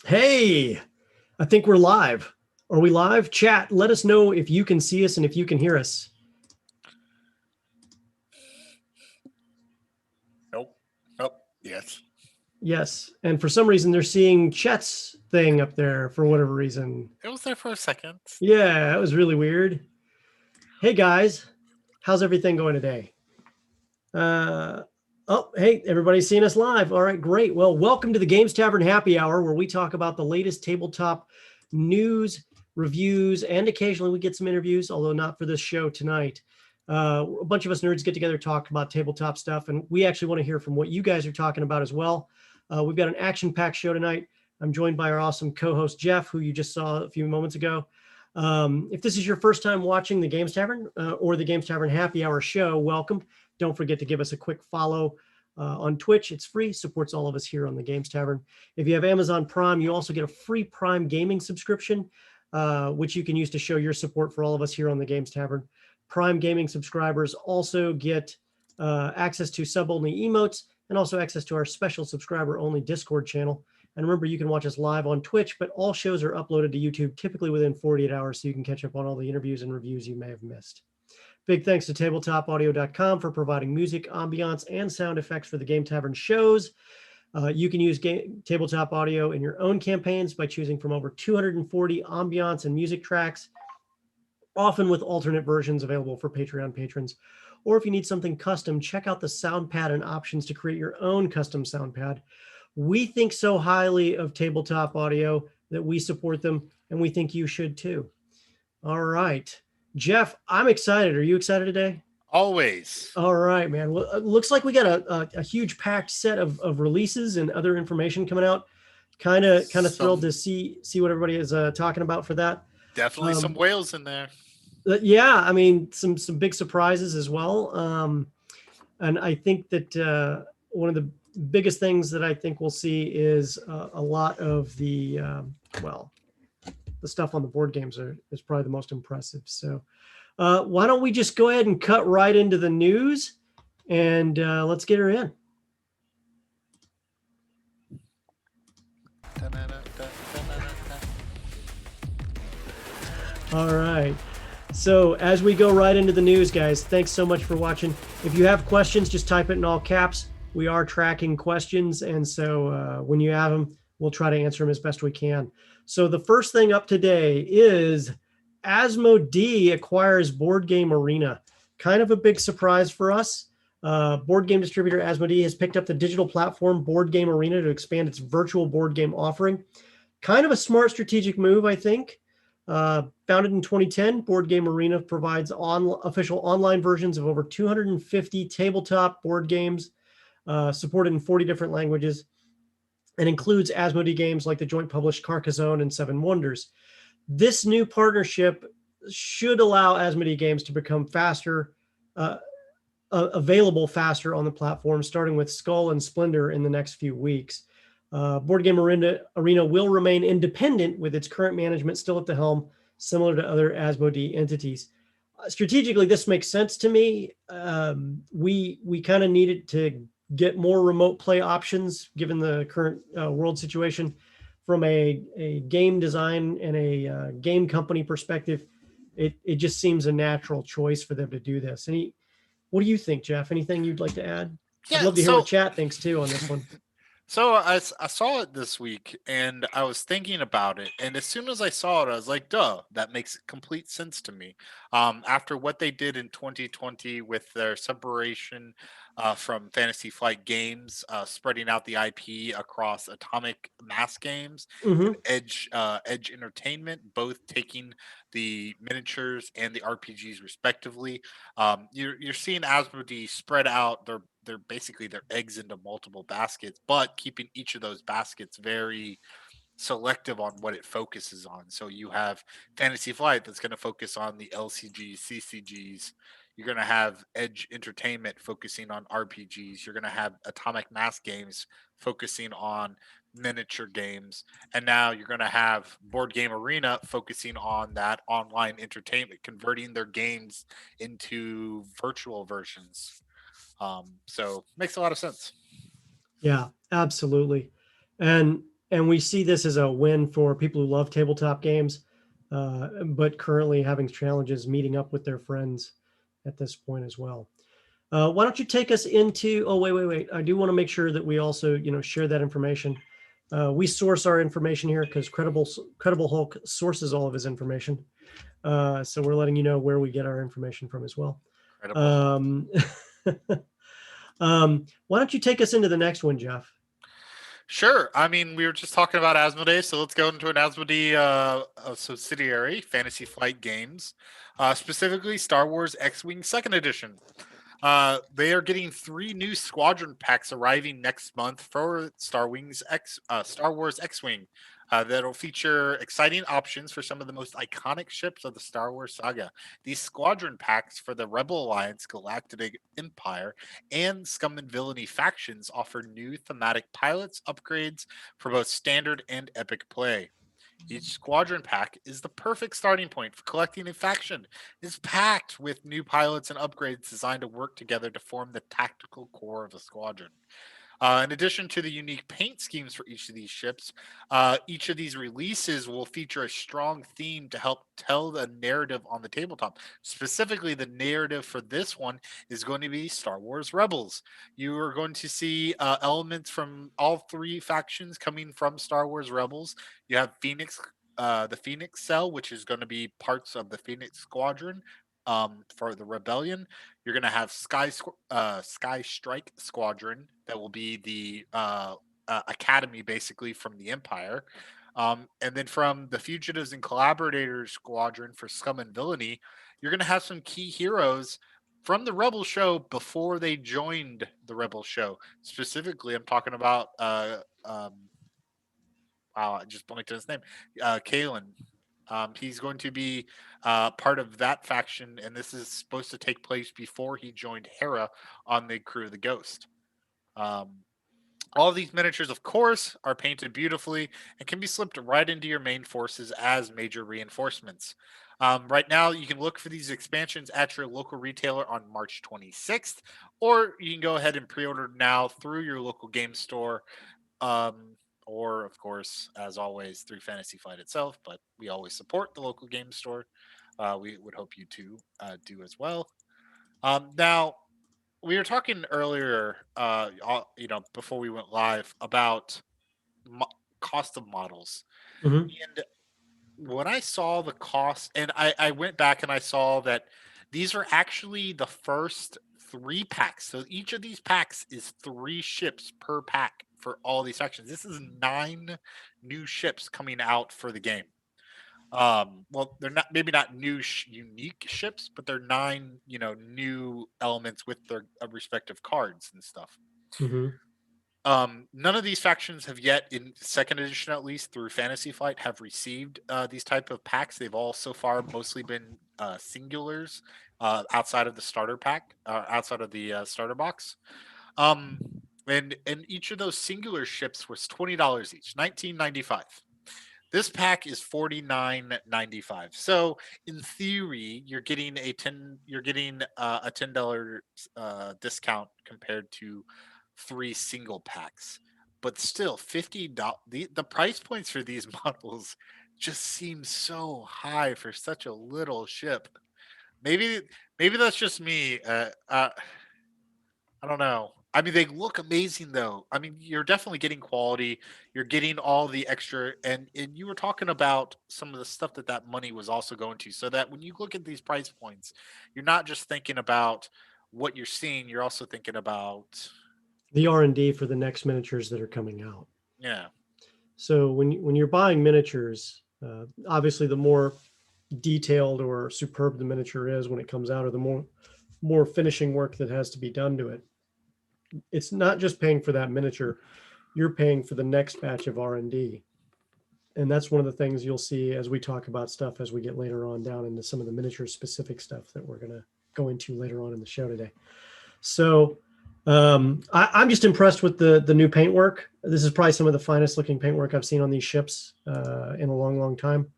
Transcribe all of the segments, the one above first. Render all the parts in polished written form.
Hey, I think we're live. Are we live? Chat, let us know if you can see us and if you can hear us. Nope. Yes. Yes. And for some reason, they're seeing Chet's thing up there for whatever reason. It was there for a second. Yeah, that was really weird. Hey, guys. How's everything going today? Hey, everybody's seeing us live. All right, great. Well, welcome to the Games Tavern Happy Hour, where we talk about the latest tabletop news, reviews, and occasionally we get some interviews, although not for this show tonight. A bunch of us nerds get together, talk about tabletop stuff, and we actually want to hear from what you guys are talking about as well. We've got an action-packed show tonight. I'm joined by our awesome co-host, Jeff, who you just saw a few moments ago. If this is your first time watching the Games Tavern or the Games Tavern Happy Hour show, welcome. Don't forget to give us a quick follow on Twitch. It's free, supports all of us here on the Games Tavern. If you have Amazon Prime, you also get a free Prime Gaming subscription, which you can use to show your support for all of us here on the Games Tavern. Prime Gaming subscribers also get access to sub-only emotes and also access to our special subscriber-only Discord channel. And remember, you can watch us live on Twitch, but all shows are uploaded to YouTube typically within 48 hours, so you can catch up on all the interviews and reviews you may have missed. Big thanks to tabletopaudio.com for providing music, ambiance, and sound effects for the Game Tavern shows. You can use tabletop audio in your own campaigns by choosing from over 240 ambiance and music tracks, often with alternate versions available for Patreon patrons. Or if you need something custom, check out the sound pad and options to create your own custom sound pad. We think so highly of tabletop audio that we support them, and we think you should too. All right. Jeff, I'm excited. Are you excited today? Always. All right, man. Well, it looks like we got a huge packed set of releases and other information coming out. Kind of thrilled to see what everybody is talking about for that. Definitely some whales in there. Yeah, I mean, some big surprises as well. And I think that one of the biggest things that I think we'll see is a lot of the the stuff on the board games is probably the most impressive. So why don't we just go ahead and cut right into the news, and let's get her in. All right. So as we go right into the news, guys, thanks so much for watching. If you have questions, just type it in all caps. We are tracking questions, and so when you have them, we'll try to answer them as best we can. So the first thing up today is Asmody acquires Board Game Arena. Kind of a big surprise for us. Board game distributor Asmody has picked up the digital platform Board Game Arena to expand its virtual board game offering. Kind of a smart strategic move, I think. Founded in 2010, Board Game Arena provides official online versions of over 250 tabletop board games, supported in 40 different languages, and includes Asmody games like the joint published Carcassonne and Seven Wonders. This new partnership should allow Asmody games to become faster, available faster on the platform, starting with Skull and Splendor in the next few weeks. Board Game Arena will remain independent with its current management still at the helm, similar to other Asmody entities. Strategically, this makes sense to me. We kind of needed to get more remote play options given the current world situation. From a game design and a game company perspective, it just seems a natural choice for them to do this. What do you think, Jeff? Anything you'd like to add? Yeah, I'd love to hear what chat thinks too on this one. So I saw it this week, and I was thinking about it, and as soon as I saw it, I was like, duh, that makes complete sense to me. After what they did in 2020 with their separation from Fantasy Flight Games, spreading out the IP across Atomic Mass Games Mm-hmm. and Edge Entertainment, both taking the miniatures and the RPGs respectively. You're seeing Asmodee spread out their basically their eggs into multiple baskets, but keeping each of those baskets very selective on what it focuses on. So you have Fantasy Flight that's going to focus on the LCGs, CCGs. You're going to have Edge Entertainment focusing on RPGs. You're going to have Atomic Mass Games focusing on miniature games. And now you're going to have Board Game Arena focusing on that online entertainment, converting their games into virtual versions. So makes a lot of sense. Yeah, absolutely. And And we see this as a win for people who love tabletop games, but currently having challenges meeting up with their friends at this point as well. Why don't you take us into, oh, wait. I do want to make sure that we also, share that information. We source our information here because Credible Hulk sources all of his information. So we're letting you know where we get our information from as well. Incredible. Why don't you take us into the next one, Jeff? Sure. I mean, we were just talking about Asmodee, so let's go into an Asmodee subsidiary, Fantasy Flight Games, specifically Star Wars X-Wing 2nd Edition. They are getting 3 new Squadron Packs arriving next month for Star Wars X-Wing. That'll feature exciting options for some of the most iconic ships of the Star Wars saga. These Squadron Packs for the Rebel Alliance, Galactic Empire, and Scum and Villainy factions offer new thematic pilots upgrades for both standard and epic play. Each squadron pack is the perfect starting point for collecting a faction. It's packed with new pilots and upgrades designed to work together to form the tactical core of a squadron. In addition to the unique paint schemes for each of these ships, each of these releases will feature a strong theme to help tell the narrative on the tabletop. Specifically, the narrative for this one is going to be Star Wars Rebels. You are going to see elements from all 3 factions coming from Star Wars Rebels. You have the Phoenix Cell, which is going to be parts of the Phoenix Squadron. For the Rebellion, you're going to have Sky Strike Squadron that will be the academy basically from the Empire. And then from the Fugitives and Collaborators Squadron for Scum and Villainy, you're going to have some key heroes from the Rebel show before they joined the Rebel show. Specifically, I'm talking about wow, I just blanked on his name. Kalen. He's going to be part of that faction, and this is supposed to take place before he joined Hera on the crew of the Ghost. All of these miniatures, of course, are painted beautifully and can be slipped right into your main forces as major reinforcements. Right now, you can look for these expansions at your local retailer on March 26th, or you can go ahead and pre-order now through your local game store. Or, of course, as always, through Fantasy Flight itself, but we always support the local game store. We would hope you to do as well. Now, we were talking earlier, before we went live about cost of models. Mm-hmm. And when I saw the cost, and I went back and I saw that these are actually the first 3 packs. So each of these packs is 3 ships per pack for all these sections. This is 9 new ships coming out for the game. Well, they're not maybe not new unique ships, but they're 9 new elements with their respective cards and stuff. Mm-hmm. None of these factions have yet, in 2nd edition at least, through Fantasy Flight, have received these type of packs. They've all so far mostly been singulars outside of the starter pack, outside of the starter box. And each of those singular ships was $20 each, $19.95. This pack is $49.95. So in theory, you're getting a $10 discount compared to 3 single packs. But still, $50. The price points for these models just seem so high for such a little ship. Maybe that's just me. I don't know. I mean, they look amazing, though. I mean, you're definitely getting quality. You're getting all the extra, and you were talking about some of the stuff that money was also going to. So that when you look at these price points, you're not just thinking about what you're seeing. You're also thinking about The R&D for the next miniatures that are coming out. Yeah. So when you're buying miniatures, obviously the more detailed or superb the miniature is when it comes out, or the more finishing work that has to be done to it. It's not just paying for that miniature, you're paying for the next batch of R&D. And that's one of the things you'll see as we talk about stuff as we get later on down into some of the miniature specific stuff that we're going to go into later on in the show today. So I'm just impressed with the new paintwork. This is probably some of the finest looking paintwork I've seen on these ships in a long, long time.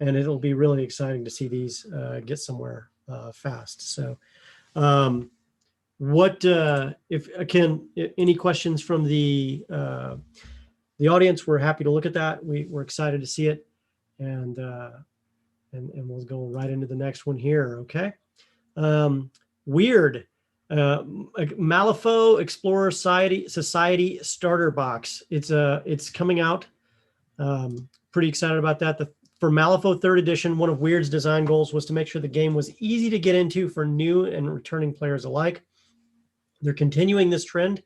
And it'll be really exciting to see these get somewhere fast. So what if Ken, any questions from the the audience, we're happy to look at that. We're excited to see it, and we'll go right into the next one here. Okay. Weird. Malifaux Explorer Society starter box. It's coming out. Pretty excited about that. For Malifaux 3rd edition, one of Weird's design goals was to make sure the game was easy to get into for new and returning players alike. They're continuing this trend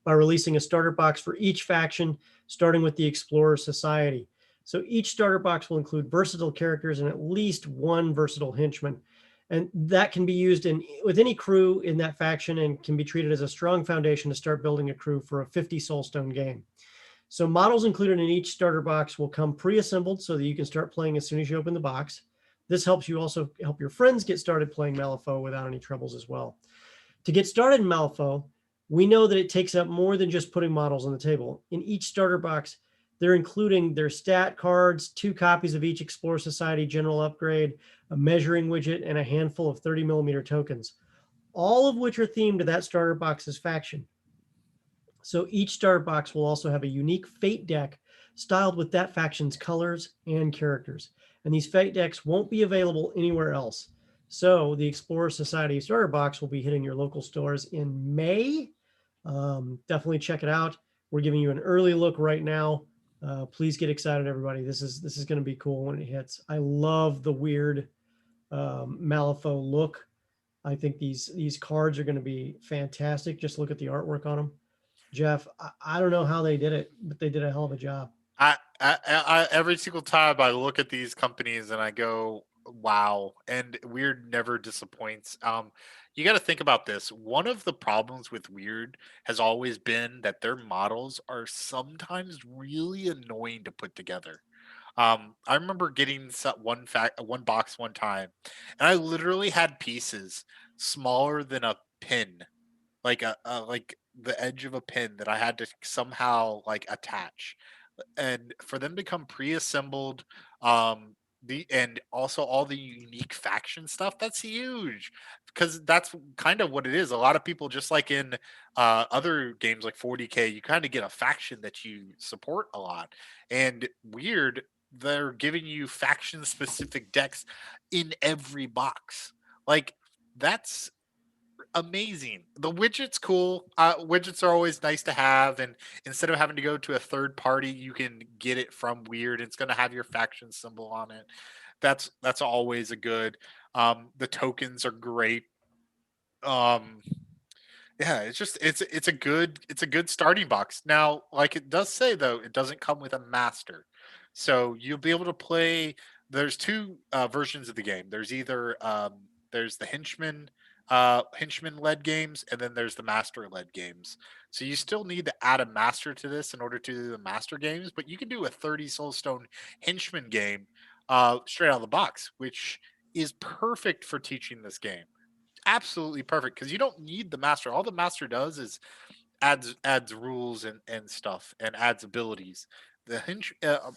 by releasing a starter box for each faction, starting with the Explorer Society. So each starter box will include versatile characters and at least one versatile henchman. And that can be used with any crew in that faction and can be treated as a strong foundation to start building a crew for a 50 Soulstone game. So models included in each starter box will come pre-assembled so that you can start playing as soon as you open the box. This helps you also help your friends get started playing Malifaux without any troubles as well. To get started in Malifaux, we know that it takes up more than just putting models on the table. In each starter box, they're including their stat cards, 2 copies of each Explorer Society general upgrade, a measuring widget, and a handful of 30mm tokens, all of which are themed to that starter box's faction. So each starter box will also have a unique fate deck styled with that faction's colors and characters. And these fate decks won't be available anywhere else. So the Explorer Society starter box will be hitting your local stores in May. Definitely check it out. We're giving you an early look right now. Please get excited, everybody. This is going to be cool when it hits. I love the weird Malifaux look. I think these cards are going to be fantastic. Just look at the artwork on them. Jeff, I don't know how they did it, but they did a hell of a job. I every single time I look at these companies and I go, wow, and Weird never disappoints. You got to think about this. One of the problems with Weird has always been that their models are sometimes really annoying to put together. I remember getting one box one time, and I literally had pieces smaller than a pin, like the edge of a pin that I had to somehow like attach, and for them to come pre-assembled, and also all the unique faction stuff, that's huge, because that's kind of what it is. A lot of people, just like in other games like 40K, you kind of get a faction that you support a lot. And Weird, they're giving you faction specific decks in every box. Like, that's amazing. The widget's cool. Widgets are always nice to have, and instead of having to go to a third party, you can get it from Weird. It's going to have your faction symbol on it. That's always a good. The tokens are great. Um, yeah, it's a good starting box. Now, like it does say though, it doesn't come with a master, so you'll be able to play. There's 2 versions of the game. There's the henchman led games, and then there's the master led games. So you still need to add a master to this in order to do the master games, but you can do a 30 Soulstone henchman game straight out of the box, which is perfect for teaching this game. Absolutely perfect, because you don't need the master. All the master does is adds rules and stuff, and adds abilities.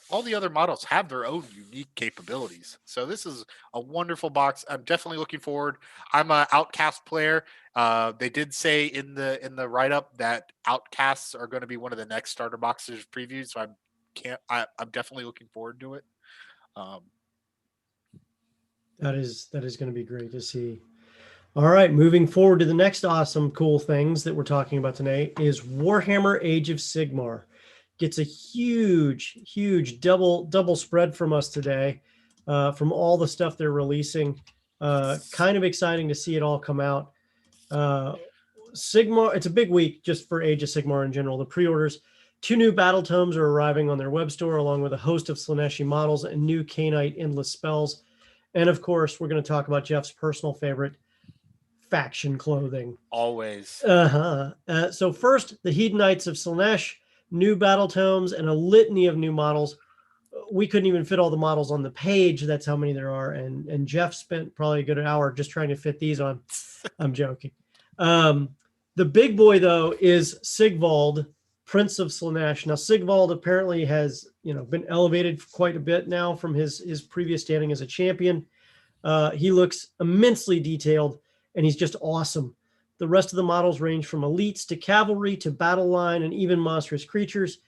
All the other models have their own unique capabilities. So this is a wonderful box. I'm definitely looking forward. I'm an Outcast player. They did say in the write up that Outcasts are going to be one of the next starter boxes previewed. So I'm definitely looking forward to it. That is going to be great to see. All right, moving forward to the next awesome, cool things that we're talking about tonight is Warhammer Age of Sigmar. Gets a huge double spread from us today, from all the stuff they're releasing. Kind of exciting to see it all come out. Sigmar, it's a big week just for Age of Sigmar in general. The pre-orders, 2 new battle tomes are arriving on their web store, along with a host of Slaaneshi models and new Cainite endless spells. And of course, we're going to talk about Jeff's personal favorite, faction clothing. Always. So first, the Hedonites of Slaanesh, new battle tomes, and a litany of new models. We couldn't even fit all the models on the page. That's how many there are. And Jeff spent probably a good hour just trying to fit these on. I'm joking. The big boy, though, is Sigvauld, Prince of Slaanesh. Now, Sigvauld apparently has been elevated quite a bit now from his previous standing as a champion. He looks immensely detailed, and he's just awesome. The rest of the models range from elites to cavalry to battle line and even monstrous creatures.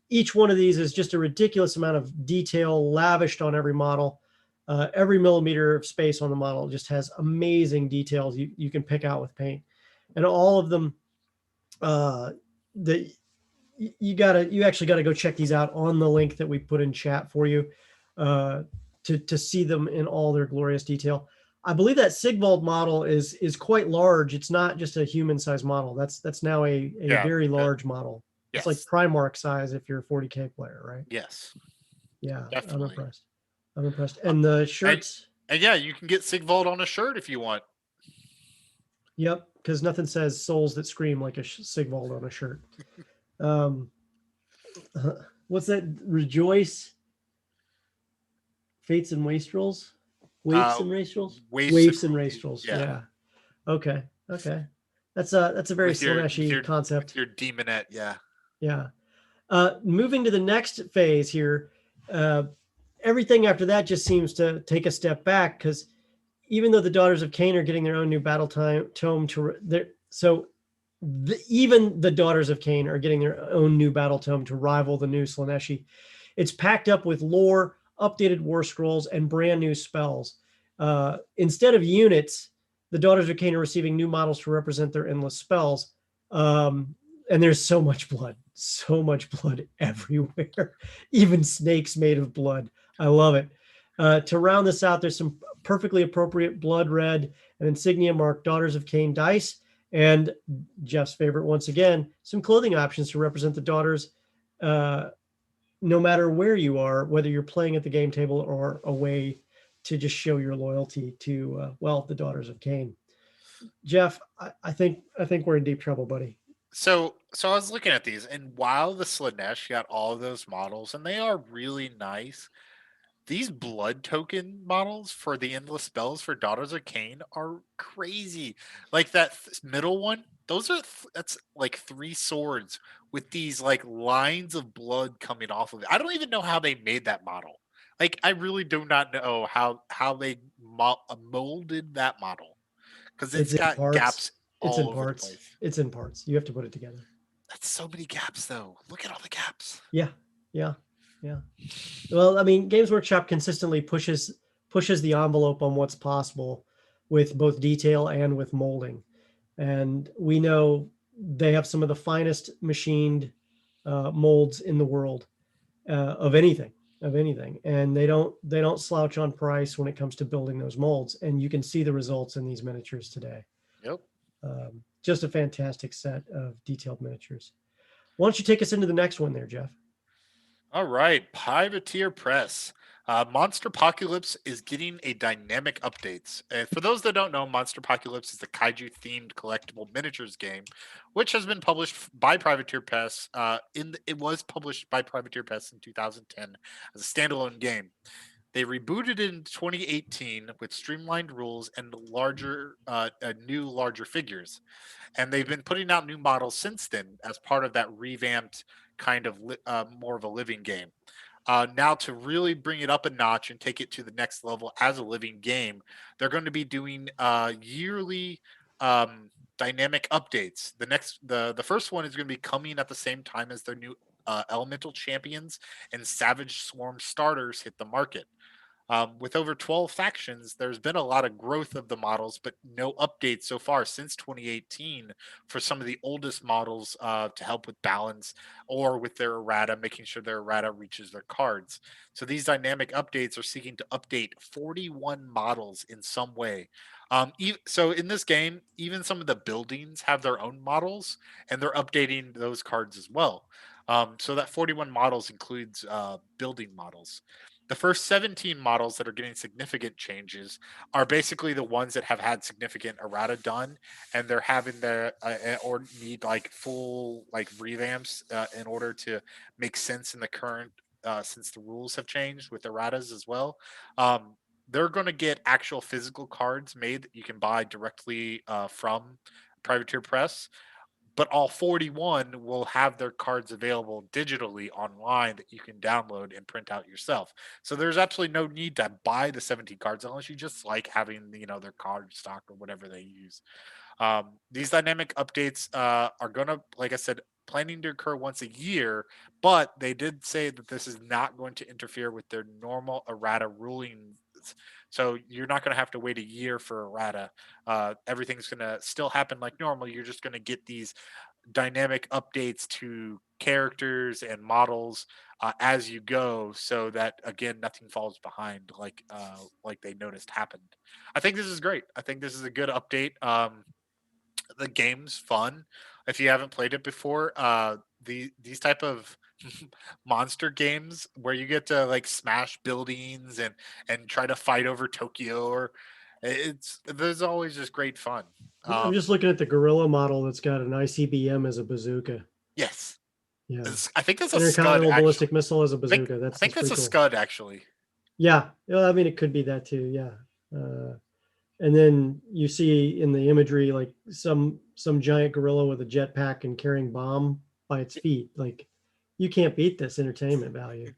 Each one of these is just a ridiculous amount of detail lavished on every model. Every millimeter of space on the model just has amazing details you can pick out with paint, and all of them. The you actually gotta go check these out on the link that we put in chat for you, to see them in all their glorious detail. I believe that Sigvauld model is quite large. It's not just a human size model. That's now a Yeah. very large model. It's like Yes. Primarch size if you're a 40K player, right? Yes. Yeah, I'm Definitely. impressed. I'm impressed. And the shirts, And yeah, you can get Sigvauld on a shirt if you want. yep, because nothing says souls that scream like a Sigvauld on a shirt. Um, what's that? Rejoice, Fates and Wastrels? Waifs and Wastrels? Waifs and Wastrels. Yeah. Yeah. Okay. Okay. That's a very Slaanesh-y concept. With your demonette, yeah. Yeah. Moving to the next phase here, everything after that just seems to take a step back, because even though the Daughters of Cain are getting their own new battle tome even the Daughters of Cain are getting their own new battle tome to rival the new Slaanesh. It's packed up with lore, updated war scrolls, and brand new spells. Instead of units, the Daughters of Cain are receiving new models to represent their endless spells. And there's so much blood everywhere, even snakes made of blood. I love it. To round this out, there's some perfectly appropriate blood red and insignia marked Daughters of Cain dice, and Jeff's favorite once again, some clothing options to represent the daughters, no matter where you are, whether you're playing at the game table or away, to just show your loyalty to the Daughters of Cain. Jeff, I think we're in deep trouble, buddy. So I was looking at these, and while the Slaanesh got all of those models, and they are really nice, these blood token models for the endless spells for Daughters of Cain are crazy. Like that middle one, that's like 3 swords with these like lines of blood coming off of it. I don't even know how they made that model. Like I really do not know how they molded that model, because it's It's in got parts. gaps all over the Parts. place. It's in parts. You have to put it together. That's so many gaps, though. Look at all the gaps. Yeah. Yeah. Yeah. Well, I mean, Games Workshop consistently pushes the envelope on what's possible with both detail and with molding, and we know they have some of the finest machined molds in the world, of anything, and they don't slouch on price when it comes to building those molds, and you can see the results in these miniatures today. Yep. Just a fantastic set of detailed miniatures. Why don't you take us into the next one there, Jeff? All right, Privateer Press. Monster Apocalypse is getting a dynamic updates. And for those that don't know, Monster Apocalypse is the kaiju-themed collectible miniatures game, which has been published by Privateer Press. It was published by Privateer Press in 2010 as a standalone game. They rebooted it in 2018 with streamlined rules and new, larger figures. And they've been putting out new models since then as part of that revamped kind of more of a living game. Now, to really bring it up a notch and take it to the next level as a living game, they're going to be doing yearly dynamic updates. The first one is going to be coming at the same time as their new Elemental Champions and Savage Swarm starters hit the market. With over 12 factions, there's been a lot of growth of the models, but no updates so far since 2018 for some of the oldest models to help with balance or with their errata, making sure their errata reaches their cards. So these dynamic updates are seeking to update 41 models in some way. So in this game, even some of the buildings have their own models, and they're updating those cards as well. So that 41 models includes building models. The first 17 models that are getting significant changes are basically the ones that have had significant errata done, and they're having their or need like full like revamps in order to make sense in the current since the rules have changed with erratas as well. They're going to get actual physical cards made that you can buy directly from Privateer Press, but all 41 will have their cards available digitally online that you can download and print out yourself. So there's absolutely no need to buy the 17 cards unless you just like having their card stock or whatever they use. These dynamic updates are gonna, like I said, planning to occur once a year, but they did say that this is not going to interfere with their normal errata rulings. So you're not going to have to wait a year for errata. Everything's going to still happen like normal. You're just going to get these dynamic updates to characters and models as you go, so that again nothing falls behind like they noticed happened. I think this is great. I think this is a good update. The game's fun if you haven't played it before. These type of monster games where you get to like smash buildings and try to fight over Tokyo, or it's there's always just great fun. I'm just looking at the gorilla model that's got an ICBM as a bazooka. Yes. Yeah. I think that's a Scud. Intercontinental Actually. ballistic missile as a bazooka. I think that's a Scud actually. Yeah. Well, I mean, it could be that too. Yeah. And then you see in the imagery like some giant gorilla with a jetpack and carrying bomb by its feet. Like, you can't beat this entertainment value.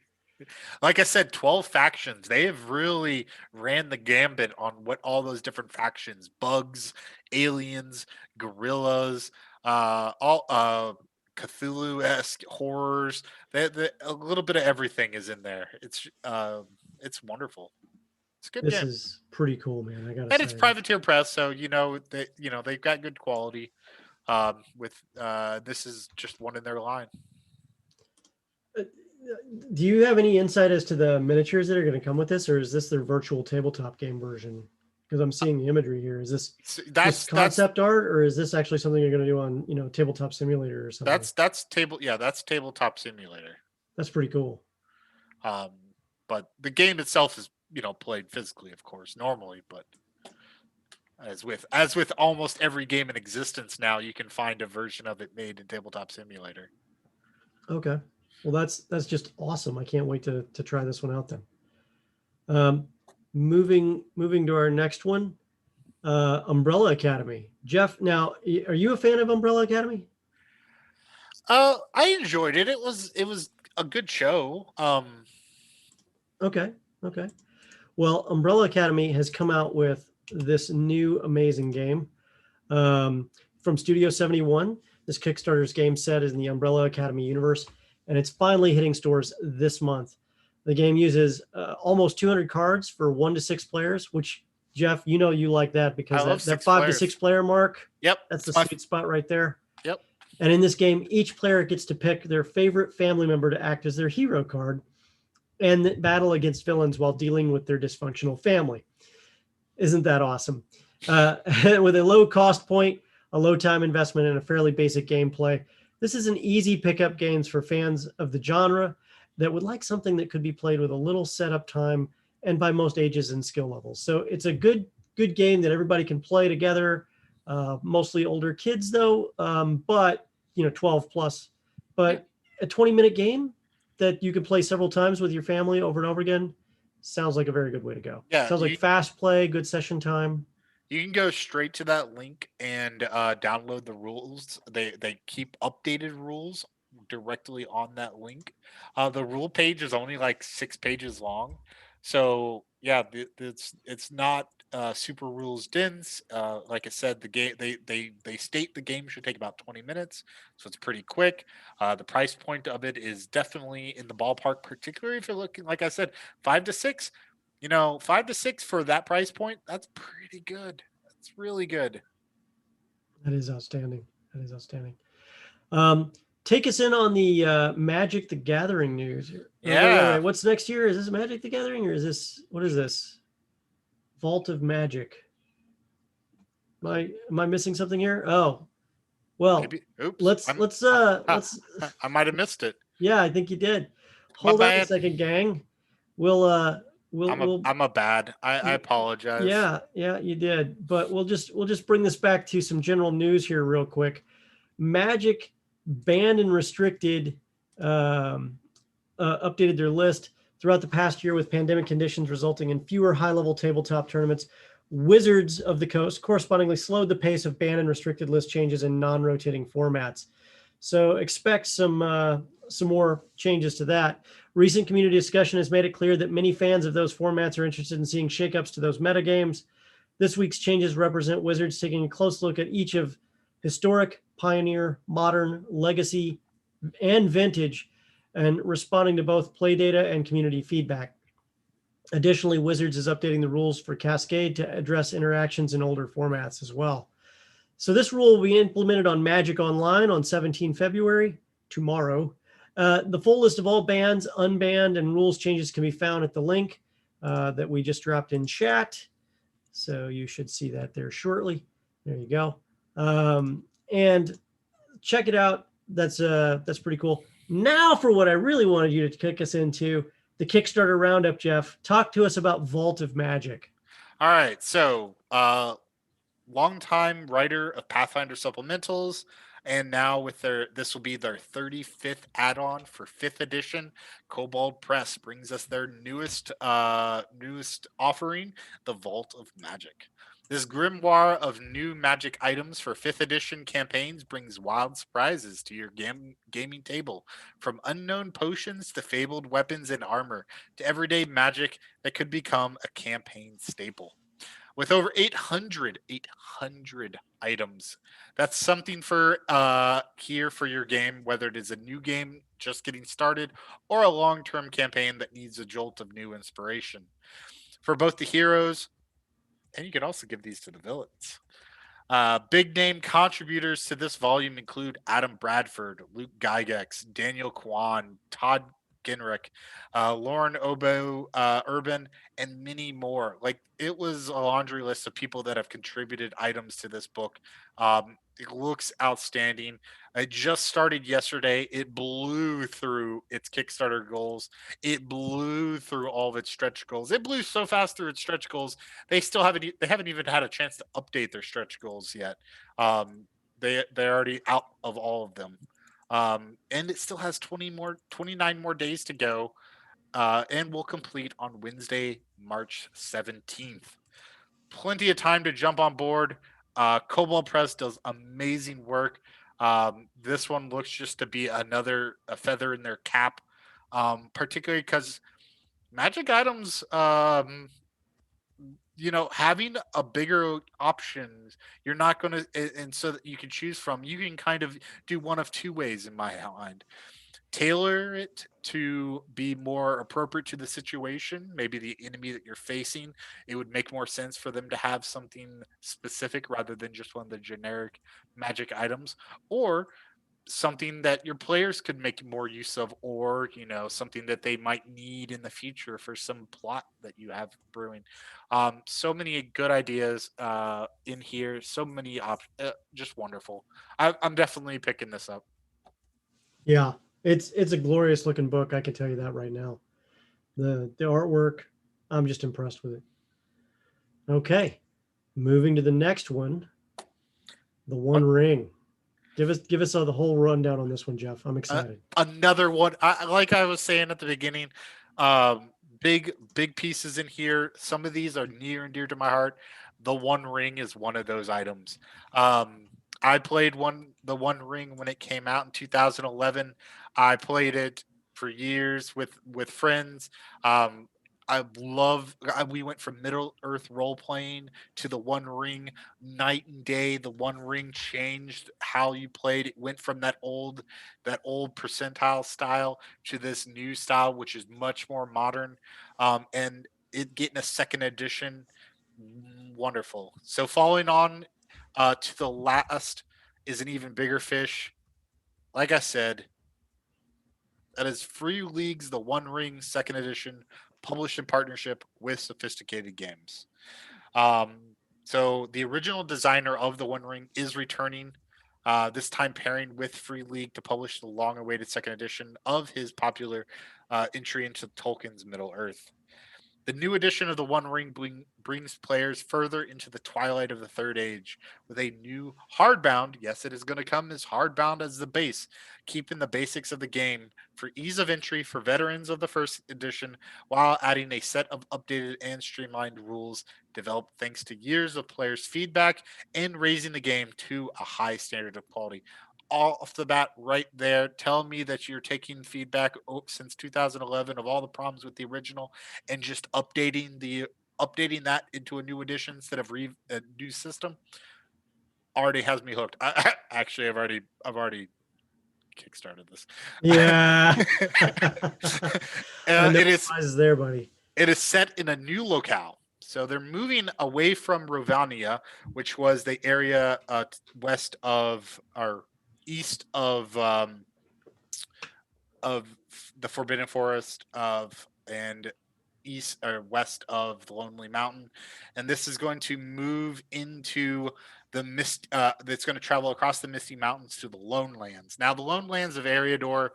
Like I said, 12 factions. They have really ran the gambit on what all those different factions, bugs, aliens, gorillas, all Cthulhu-esque horrors. A little bit of everything is in there. It's wonderful. It's a good This game. is pretty cool, man. I gotta And say. it's Privateer Press, so they've got good quality. This is just one in their line. Do you have any insight as to the miniatures that are going to come with this, or is this their virtual tabletop game version? Because I'm seeing the imagery here. Is this just concept art, or is this actually something you're going to do on Tabletop Simulator or something? That's Tabletop Simulator. That's pretty cool. But the game itself is played physically, of course, normally, but as with almost every game in existence now, you can find a version of it made in Tabletop Simulator. Okay. Well, that's just awesome. I can't wait to try this one out then. Moving to our next one, Umbrella Academy. Jeff, now, are you a fan of Umbrella Academy? I enjoyed it. It was a good show. Okay. Well, Umbrella Academy has come out with this new amazing game from Studio 71. This Kickstarter's game set is in the Umbrella Academy universe, and it's finally hitting stores this month. The game uses almost 200 cards for 1 to 6 players, which, Jeff, you like that because that 5 to 6 player mark. Yep, that's the sweet spot right there. Yep. And in this game, each player gets to pick their favorite family member to act as their hero card and battle against villains while dealing with their dysfunctional family. Isn't that awesome? With a low cost point, a low time investment, and a fairly basic gameplay, this is an easy pickup games for fans of the genre that would like something that could be played with a little setup time and by most ages and skill levels. So it's a good game that everybody can play together. Mostly older kids though, but 12 plus. But a 20-minute game that you could play several times with your family over and over again sounds like a very good way to go. Yeah, sounds like fast play, good session time. You can go straight to that link and download the rules. They keep updated rules directly on that link. The rule page is only like 6 pages long, so yeah, it's not super rules dense. Like I said, the game they state the game should take about 20 minutes, so it's pretty quick. The price point of it is definitely in the ballpark, particularly if you're looking, like I said, 5 to 6. 5 to 6 for that price point, that's pretty good. That's really good. That is outstanding. Take us in on the Magic the Gathering news. Yeah. Wait. What's next year? Is this Magic the Gathering, or what is this? Vault of Magic. Am I missing something here? Oh, well, maybe. Oops. Let's. I might have missed it. Yeah, I think you did. Hold on a second, gang. I'm a bad. I apologize. Yeah, you did. But we'll just bring this back to some general news here real quick. Magic banned and restricted updated their list throughout the past year with pandemic conditions resulting in fewer high-level tabletop tournaments. Wizards of the Coast correspondingly slowed the pace of banned and restricted list changes in non-rotating formats. So expect some more changes to that. Recent community discussion has made it clear that many fans of those formats are interested in seeing shakeups to those metagames. This week's changes represent Wizards taking a close look at each of historic, Pioneer, Modern, Legacy, and Vintage, and responding to both play data and community feedback. Additionally, Wizards is updating the rules for Cascade to address interactions in older formats as well. So this rule will be implemented on Magic Online on 17 February, tomorrow. The full list of all bans, unbanned, and rules changes can be found at the link that we just dropped in chat. So you should see that there shortly. There you go. And check it out. That's pretty cool. Now for what I really wanted you to kick us into, the Kickstarter Roundup, Jeff. Talk to us about Vault of Magic. All right. So, longtime writer of Pathfinder supplementals, and now with this will be their 35th add-on for 5th edition. Sigvauld Press brings us their newest offering, the Vault of Magic. This grimoire of new magic items for 5th edition campaigns brings wild surprises to your gaming table, from unknown potions to fabled weapons and armor to everyday magic that could become a campaign staple. With over 800 items, that's something for here for your game, whether it is a new game just getting started or a long-term campaign that needs a jolt of new inspiration. For both the heroes, and you can also give these to the villains. Big name contributors to this volume include Adam Bradford, Luke Gygax, Daniel Kwan, Todd Ginrick, Lauren Obo Urban, and many more. Like, it was a laundry list of people that have contributed items to this book. It looks outstanding. It just started yesterday. It blew through its Kickstarter goals. It blew through all of its stretch goals. It blew so fast through its stretch goals. They haven't even had a chance to update their stretch goals yet. They're already out of all of them. And it still has 29 more days to go, and will complete on Wednesday, March 17th. Plenty of time to jump on board. Sigvauld Press does amazing work. This one looks just to be a feather in their cap, particularly because magic items, having a bigger options, you're not going to, and so that you can choose from, you can kind of do one of two ways in my mind. Tailor it to be more appropriate to the situation, maybe the enemy that you're facing. It would make more sense for them to have something specific rather than just one of the generic magic items, or something that your players could make more use of, or something that they might need in the future for some plot that you have brewing. So many good ideas in here, so many just wonderful. I'm definitely picking this up. Yeah, it's a glorious looking book. I can tell you that right now. The artwork, I'm just impressed with it. Okay, moving to the next one, the One Ring. Give us the whole rundown on this one, Jeff. I'm excited. Another one, like I was saying at the beginning, big pieces in here. Some of these are near and dear to my heart. The One Ring is one of those items. I played the One Ring when it came out in 2011. I played it for years with friends. We went from Middle Earth role playing to the One Ring night and day. The One Ring changed how you played. It went from that old percentile style to this new style, which is much more modern. And it getting a second edition, wonderful. So following on to the last is an even bigger fish. Like I said, that is Free League's The One Ring second edition, published in partnership with Sophisticated Games. So the original designer of The One Ring is returning, this time pairing with Free League to publish the long-awaited second edition of his popular entry into Tolkien's Middle Earth. The new edition of The One Ring brings players further into the twilight of the Third Age with a new hardbound. Yes, it is going to come as hardbound as the base, keeping the basics of the game for ease of entry for veterans of the first edition, while adding a set of updated and streamlined rules developed thanks to years of players' feedback and raising the game to a high standard of quality. All off the bat right there, tell me that you're taking feedback since 2011 of all the problems with the original and just updating that into a new edition instead of a new system. already has me hooked. Actually, I've already kickstarted this. Yeah. I know It is is there, buddy. it is set in a new locale. So they're moving away from Rovania, which was the area west of or east of the Forbidden Forest of and east or west of the Lonely Mountain, and this is going to move into the mist. That's going to travel across the Misty Mountains to the Lone Lands. Now, the Lone Lands of Eriador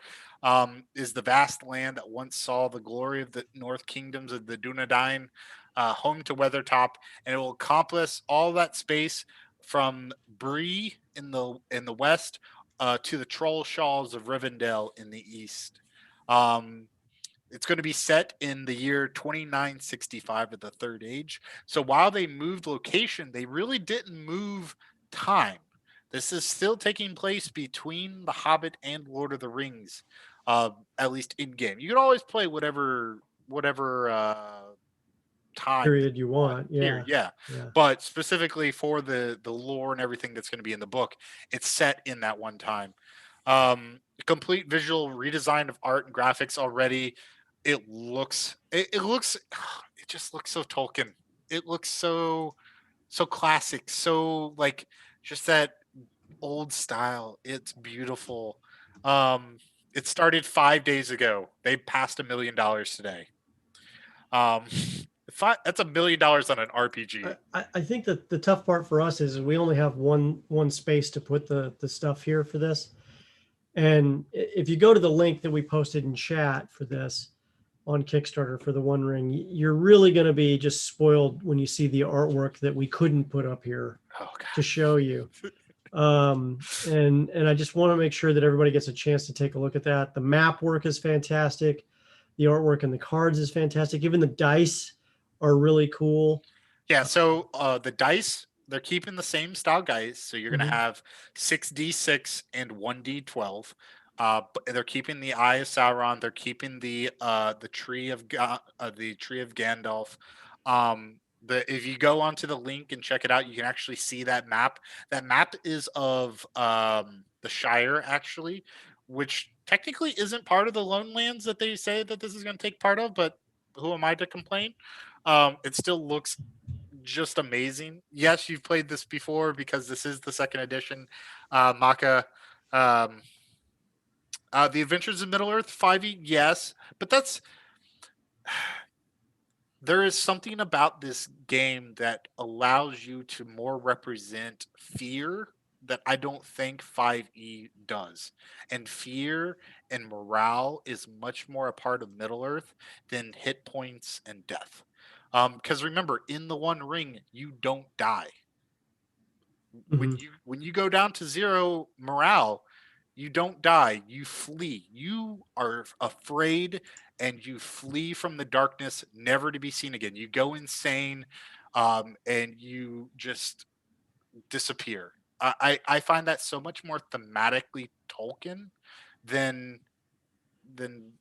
is the vast land that once saw the glory of the North Kingdoms of the Dunedain, home to Weathertop, and it will encompass all that space from Bree in the west to the Troll Shawls of Rivendell in the east. Um, it's going to be set in the year 2965 of the Third Age. So while they moved location, they really didn't move time. This is still taking place between The Hobbit and Lord of the Rings, at least in game. You can always play whatever time that Period you you want want. here, Yeah. yeah. Yeah. But specifically for the lore and everything that's going to be in the book, it's set in that one time. Complete visual redesign of art and graphics already. It just looks so Tolkien. It looks so classic, so like just that old style. It's beautiful. Um, it started 5 days ago. They passed $1 million today. Um, that's $1 million on an RPG. I think that the tough part for us is we only have one space to put the stuff here for this. And if you go to the link that we posted in chat for this on Kickstarter for the One Ring, you're really going to be just spoiled when you see the artwork that we couldn't put up here to show you. And I just want to make sure that everybody gets a chance to take a look at that. The map work is fantastic. The artwork and the cards is fantastic. Even the dice are really cool. Yeah, so the dice, they're keeping the same style dice. So you're going to have 6d6 and 1d12. But they're keeping the Eye of Sauron. They're keeping the tree of the tree of Gandalf. If you go onto the link and check it out, you can actually see that map. That map is of the Shire, actually, which technically isn't part of the Lone Lands that they say that this is going to take part of. But who am I to complain? It still looks just amazing. Yes, you've played this before because this is the second edition. Maka, The Adventures of Middle Earth 5e, yes, but there is something about this game that allows you to more represent fear that I don't think 5e does. And fear and morale is much more a part of Middle Earth than hit points and death. Because remember, in the One Ring, you don't die. When you go down to 0 morale, you don't die, you flee. You are afraid and you flee from the darkness, never to be seen again. You go insane, and you just disappear. I find that so much more thematically Tolkien than than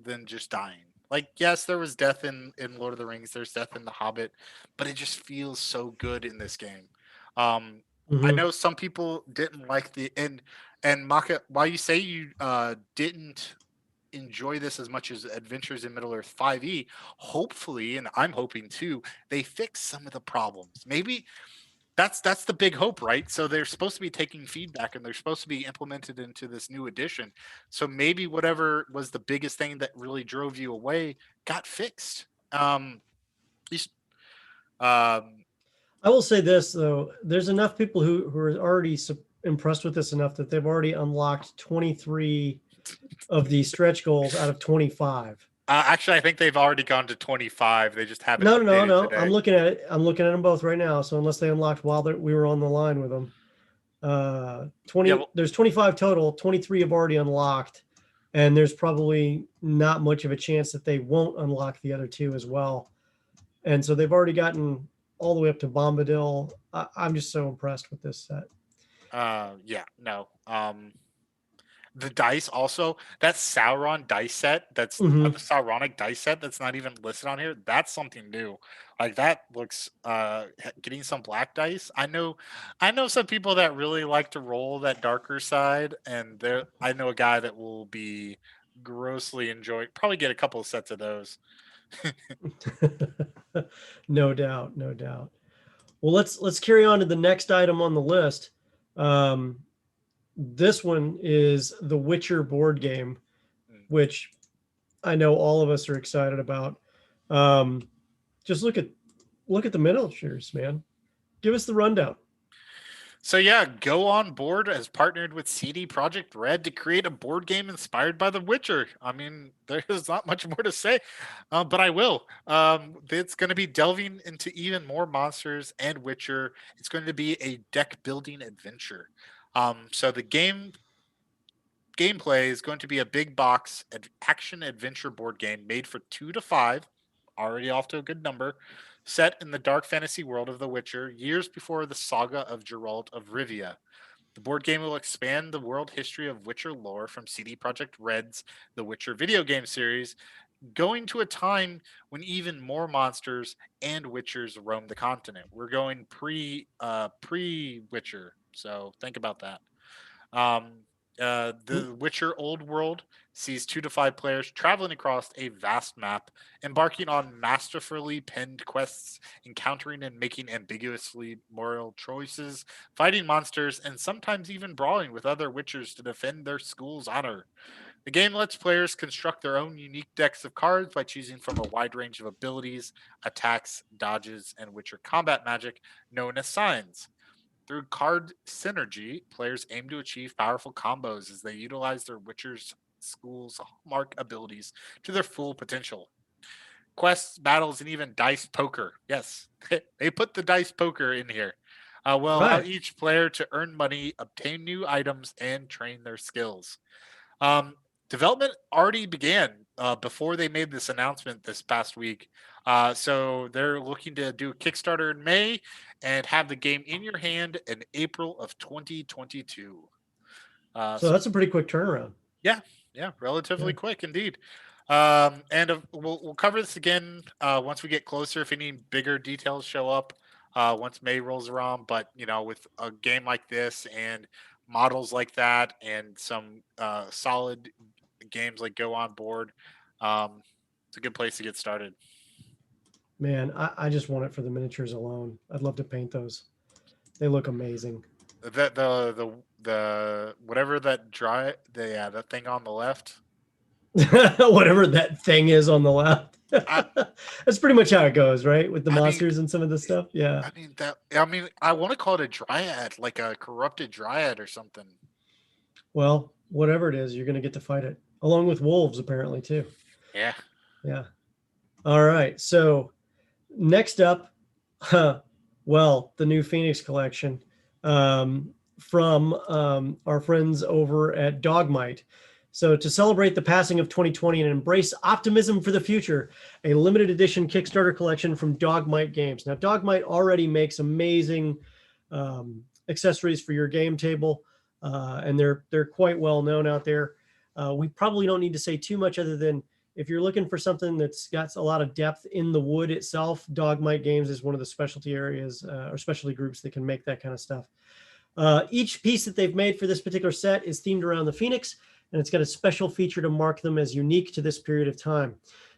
than just dying. Like, yes, there was death in Lord of the Rings, there's death in The Hobbit, but it just feels so good in this game. I know some people didn't like and Maka, while you say you didn't enjoy this as much as Adventures in Middle Earth 5e, hopefully, and I'm hoping too, they fix some of the problems. Maybe that's the big hope, right? So they're supposed to be taking feedback and they're supposed to be implemented into this new edition. So maybe whatever was the biggest thing that really drove you away got fixed. Least, I will say this though: there's enough people who are already impressed with this enough that they've already unlocked 23 of these stretch goals out of 25. Actually, I think they've already gone to 25. They just haven't. No. Today. I'm looking at it. I'm looking at them both right now. So unless they unlocked while we were on the line with them, 20. Yeah, there's 25 total. 23 have already unlocked, and there's probably not much of a chance that they won't unlock the other 2 as well. And so they've already gotten all the way up to Bombadil. I'm just so impressed with this set. the dice also, that Sauron dice set, that's Hmm. the Sauronic dice set that's not even listed on here. That's something new. Like that looks getting some black dice. I know some people that really like to roll that darker side, and there I know a guy that will be grossly enjoying probably get a couple of sets of those. No doubt, no doubt. Well, let's carry on to the next item on the list. Um, this one is the Witcher board game, Mm. which I know all of us are excited about. Um, just look at the miniatures, man. Give us the rundown. So yeah, Go On Board has partnered with CD Projekt Red to create a board game inspired by The Witcher. I mean, there's not much more to say, but I will. It's going to be delving into even more monsters and Witcher. It's going to be a deck building adventure. So the gameplay is going to be a big box action adventure board game made for 2 to 5, already off to a good number, set in the dark fantasy world of The Witcher, years before the saga of Geralt of Rivia. The board game will expand the world history of Witcher lore from CD Projekt Red's The Witcher video game series, going to a time when even more monsters and Witchers roam the continent. We're going pre Witcher, so think about that. Um, the Witcher Old World sees 2 to 5 players traveling across a vast map, embarking on masterfully penned quests, encountering and making ambiguously moral choices, fighting monsters, and sometimes even brawling with other Witchers to defend their school's honor. The game lets players construct their own unique decks of cards by choosing from a wide range of abilities, attacks, dodges, and Witcher combat magic known as signs. Through card synergy, players aim to achieve powerful combos as they utilize their Witcher's school's hallmark abilities to their full potential. Quests, battles, and even dice poker. Yes, they put the dice poker in here. Will allow Right. each player to earn money, obtain new items, and train their skills. Um, Development already began before they made this announcement this past week. So they're looking to do a Kickstarter in May and have the game in your hand in April of 2022. So So that's a pretty quick turnaround. yeah, yeah, Yeah. relatively quick indeed. And we'll cover this again once we get closer. If any bigger details show up once May rolls around, but with a game like this and models like that, and some solid games like Go On Board, it's a good place to get started. Man, I just want it for the miniatures alone. I'd love to paint those. They look amazing. The whatever that that thing on the left. Whatever that thing is on the left. I That's pretty much how it goes, right? With the I mean monsters and some of the stuff. Yeah. I want to call it a dryad, like a corrupted dryad or something. Well, whatever it is, you're going to get to fight it along with wolves, apparently, too. Yeah. Yeah. All right. So next up, well, the new Phoenix collection from our friends over at Dogmite. So to celebrate the passing of 2020 and embrace optimism for the future, a limited edition Kickstarter collection from Dogmite Games. Now, Dogmite already makes amazing accessories for your game table, and they're quite well known out there. We probably don't need to say too much other than if you're looking for something that's got a lot of depth in the wood itself, Dogmite Games is one of the specialty areas or specialty groups that can make that kind of stuff. Each piece that they've made for this particular set is themed around the Phoenix, and it's got a special feature to mark them as unique to this period of time.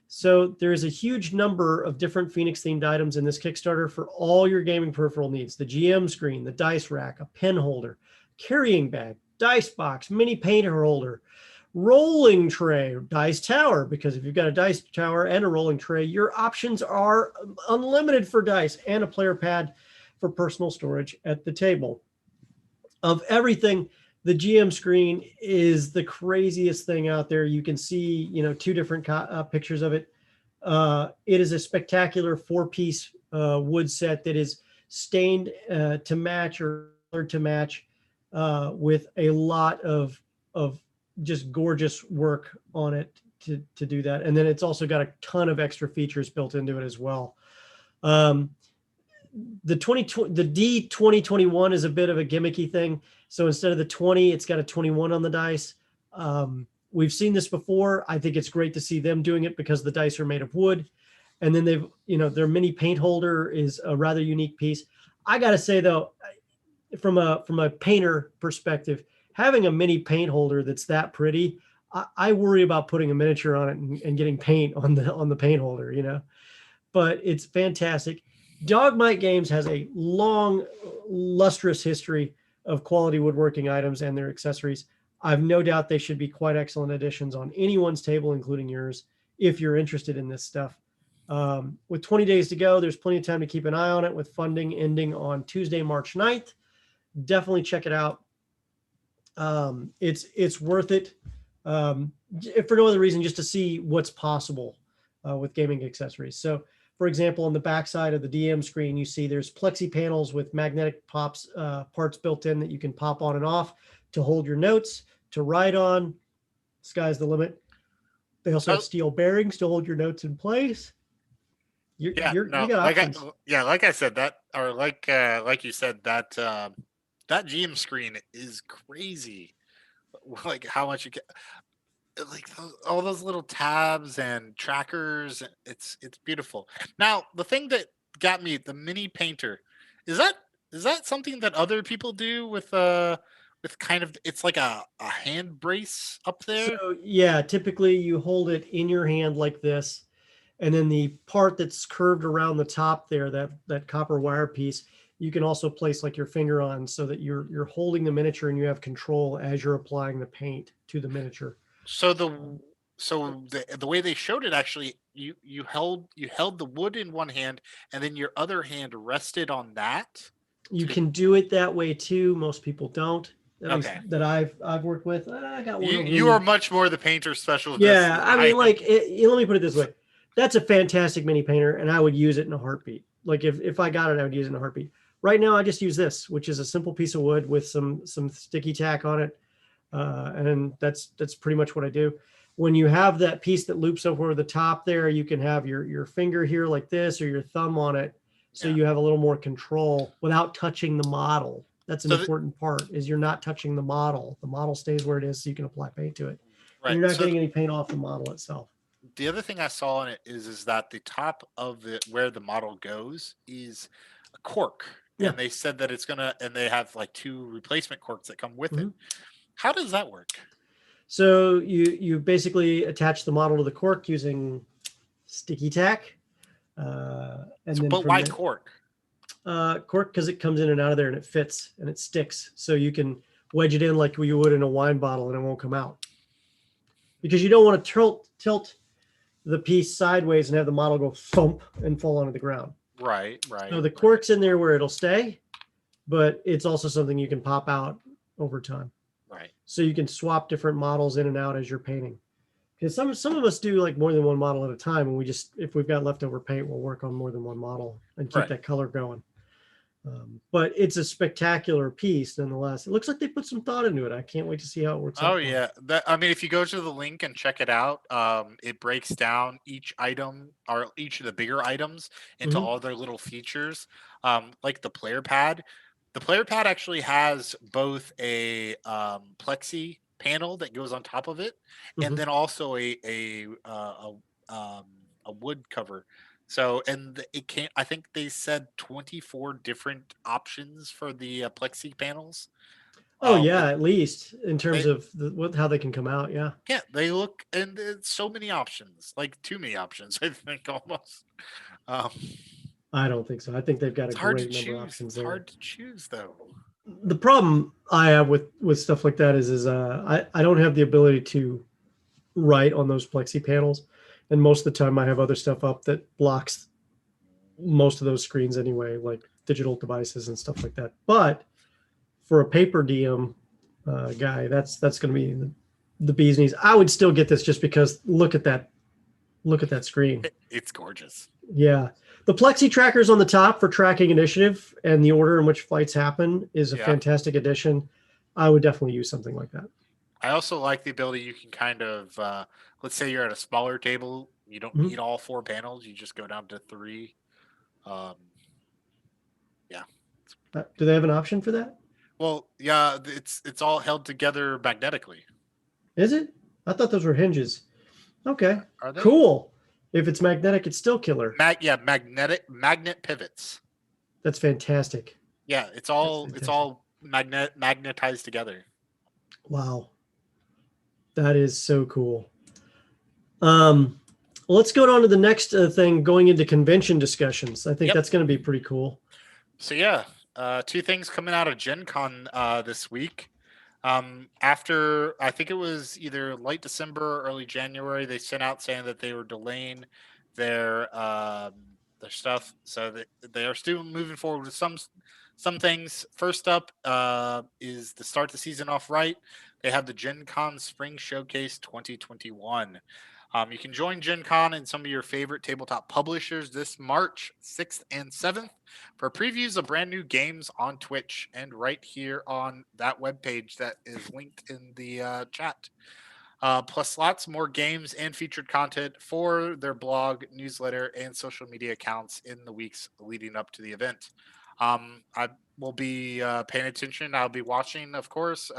So there is a huge number of different Phoenix themed items in this Kickstarter for all your gaming peripheral needs. The GM screen, the dice rack, a pen holder, carrying bag, dice box, mini painter holder, rolling tray, dice tower, because if you've got a dice tower and a rolling tray, your options are unlimited for dice, and a player pad for personal storage at the table. Of everything, the GM screen is the craziest thing out there. You can see, 2 different pictures of it. It is a spectacular 4-piece wood set that is stained to match or colored to match with a lot of just gorgeous work on it to do that. And then it's also got a ton of extra features built into it as well. The D2021 is a bit of a gimmicky thing. So instead of the 20, it's got a 21 on the dice. We've seen this before. I think it's great to see them doing it because the dice are made of wood. And then their mini paint holder is a rather unique piece. I got to say though, from a painter perspective, having a mini paint holder that's that pretty, I worry about putting a miniature on it and getting paint on the paint holder, but it's fantastic. Dogmite Games has a long, lustrous history of quality woodworking items and their accessories. I've no doubt they should be quite excellent additions on anyone's table, including yours, if you're interested in this stuff. With 20 days to go, there's plenty of time to keep an eye on it, with funding ending on Tuesday, March 9th. Definitely check it out. It's worth it. If for no other reason, just to see what's possible with gaming accessories. So, for example, on the backside of the DM screen, you see there's plexi panels with magnetic parts built in that you can pop on and off to hold your notes, to write on. Sky's the limit. They also have steel bearings to hold your notes in place. You got options. Like I said, that, or like you said, that that GM screen is crazy. Like how much you get, like all those little tabs and trackers. It's beautiful. Now, the thing that got me, the mini painter, is that something that other people do with kind of, it's like a hand brace up there? So yeah, typically you hold it in your hand like this, and then the part that's curved around the top there, that copper wire piece, you can also place like your finger on, so that you're holding the miniature and you have control as you're applying the paint to the miniature. So the way they showed it, actually, you held the wood in one hand, and then your other hand rested on that. You can do it that way too. Most people don't. Okay. That I've worked with. I got one. You are much more the painter specialist. Yeah, I mean, let me put it this way. That's a fantastic mini painter, and I would use it in a heartbeat. Like if I got it, I would use it in a heartbeat. Right now, I just use this, which is a simple piece of wood with some sticky tack on it, and that's pretty much what I do. When you have that piece that loops over the top there, you can have your finger here like this, or your thumb on it, so you have a little more control without touching the model. That's an important part, is you're not touching the model. The model stays where it is, so you can apply paint to it. Right. And you're not getting any paint off the model itself. The other thing I saw on it is that the top of where the model goes is a cork. Yeah. And they said that it's gonna, and they have like 2 replacement corks that come with it. How does that work? So you basically attach the model to the cork using sticky tack. But why cork? Cork, because it comes in and out of there and it fits and it sticks. So you can wedge it in like you would in a wine bottle and it won't come out. Because you don't want to tilt the piece sideways and have the model go thump and fall onto the ground. Right. So the cork's in there where it'll stay, but it's also something you can pop out over time. Right. So you can swap different models in and out as you're painting. Because some of us do like more than one model at a time, and if we've got leftover paint, we'll work on more than one model and keep that color going. But it's a spectacular piece nonetheless. It looks like they put some thought into it. I can't wait to see how it works out. Oh yeah, I mean, if you go to the link and check it out, it breaks down each item, or each of the bigger items, into all their little features. Like the player pad. The player pad actually has both a plexi panel that goes on top of it, and then also a wood cover. So, and it can't, I think they said 24 different options for the plexi panels. Oh yeah, at least in terms of how they can come out. Yeah. Yeah, they look, and it's so many options, like too many options, I think, almost. I don't think so. I think they've got a great number of options there. It's hard to choose though. The problem I have with stuff like that is I don't have the ability to write on those plexi panels. And most of the time I have other stuff up that blocks most of those screens anyway, like digital devices and stuff like that. But for a paper DM guy, that's going to be the bee's knees. I would still get this just because look at that screen. It's gorgeous. Yeah. The plexi trackers on the top for tracking initiative and the order in which fights happen is a fantastic addition. I would definitely use something like that. I also like the ability you can kind of, let's say you're at a smaller table, you don't need all 4 panels, you just go down to 3. Yeah. Do they have an option for that? Well, yeah, it's all held together magnetically. Is it? I thought those were hinges. Okay, Are they? cool. If it's magnetic, it's still killer. Magnet pivots. That's fantastic. Yeah, it's That's all fantastic. magnetized together. Wow, that is so cool. Well, let's go on to the next thing, going into convention discussions. I think Yep. that's going to be pretty cool. So yeah, two things coming out of Gen Con this week. After I think it was either late December or early January, they sent out saying that they were delaying their stuff, so that they are still moving forward with some things. First up is to start the season off right. They have the Gen Con Spring Showcase 2021. You can join Gen Con and some of your favorite tabletop publishers this March 6th and 7th for previews of brand new games on Twitch and right here on that webpage that is linked in the chat. Plus lots more games and featured content for their blog, newsletter, and social media accounts in the weeks leading up to the event. I will be paying attention. I'll be watching, of course.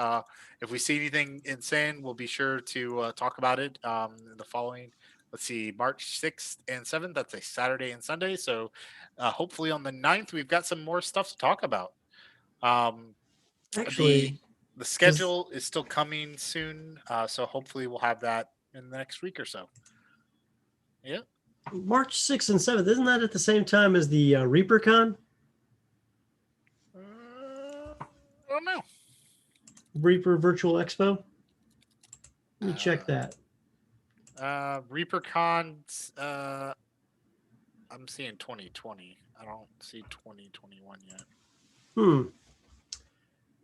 If we see anything insane, we'll be sure to talk about it in the following. Let's see, March 6th and 7th. That's a Saturday and Sunday. So hopefully on the 9th, we've got some more stuff to talk about. Um, the Actually, the schedule is still coming soon. So hopefully we'll have that in the next week or so. Yeah. March 6th and 7th, isn't that at the same time as the ReaperCon? I don't know. Reaper Virtual Expo? Let me check that. ReaperCon, I'm seeing 2020. I don't see 2021 yet.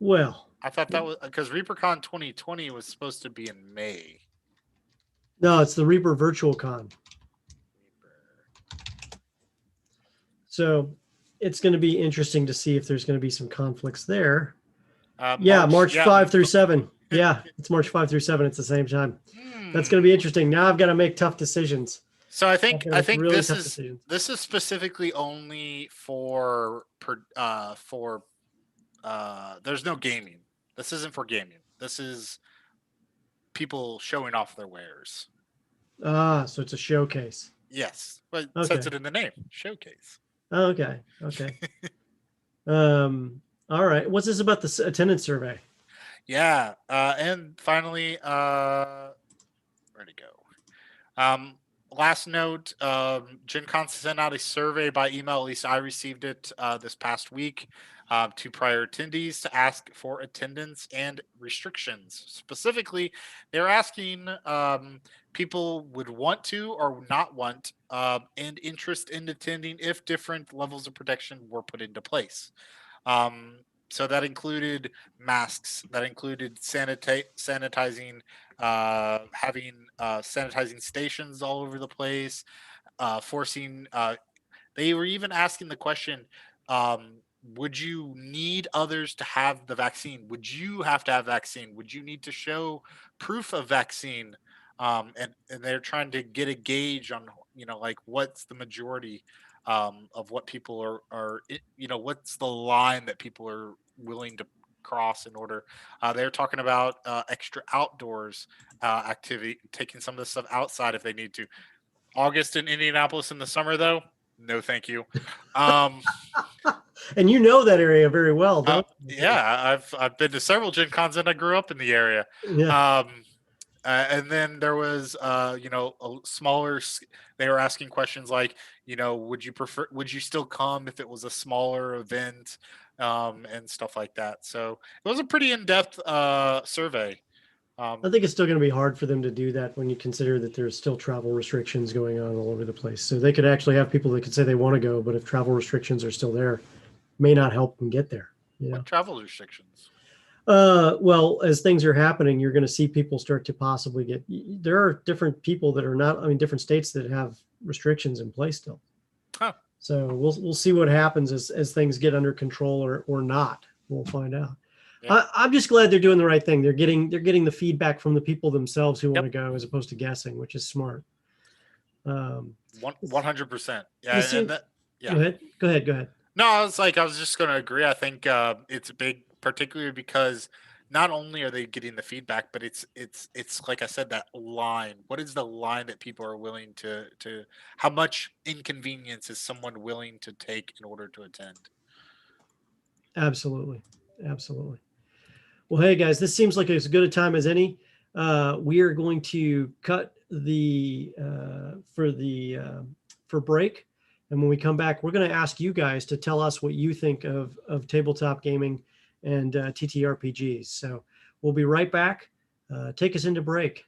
Well, I thought that was because ReaperCon 2020 was supposed to be in May. no, it's the Reaper Virtual Con. So it's going to be interesting to see if there's going to be some conflicts there. March 5 through 7. Yeah, it's March 5 through 7 at the same time. That's going to be interesting. Now I've got to make tough decisions. So I think really this is specifically only for there's no gaming. This isn't for gaming. This is people showing off their wares. So it's a showcase. Yes, but it says it in the name, showcase. Oh, okay. All right. What's this about the attendance survey? Yeah, and finally, where'd it go? Last note, Gen Con sent out a survey by email. At least I received it this past week to prior attendees to ask for attendance and restrictions. Specifically, they're asking people would want to or not want and interest in attending if different levels of protection were put into place. So that included masks, that included sanitizing, having sanitizing stations all over the place, forcing. They were even asking the question: would you need others to have the vaccine? Would you have to have vaccine? Would you need to show proof of vaccine? And they're trying to get a gauge on like what's the majority of what people are what's the line that people are willing to cross in order. They're talking about extra outdoors activity, taking some of the stuff outside if they need to. August in Indianapolis in the summer, though, no, thank you. And you know that area very well, don't you? Yeah, I've been to several Gen Cons and I grew up in the area. Yeah. And then there was, a smaller. They were asking questions like, would you still come if it was a smaller event, and stuff like that. So it was a pretty in-depth survey. I think it's still going to be hard for them to do that when you consider that there's still travel restrictions going on all over the place. So they could actually have people that could say they want to go, but if travel restrictions are still there, may not help them get there. What travel restrictions? Well, as things are happening, you're going to see people start to possibly get. There are different people that are not. Different states that have restrictions in place still. Huh. So we'll see what happens as things get under control or not. We'll find out. Yeah. I'm just glad they're doing the right thing. They're getting the feedback from the people themselves who want to go, as opposed to guessing, which is smart. 100%. Yeah. Go ahead. No, I was just going to agree. I think it's big, particularly because not only are they getting the feedback, but it's like I said, that line. What is the line that people are willing to how much inconvenience is someone willing to take in order to attend? Absolutely. Absolutely. Well, hey guys, this seems like as good a time as any. We are going to cut the for break, and when we come back, we're going to ask you guys to tell us what you think of tabletop gaming and TTRPGs. So we'll be right back. Take us into break.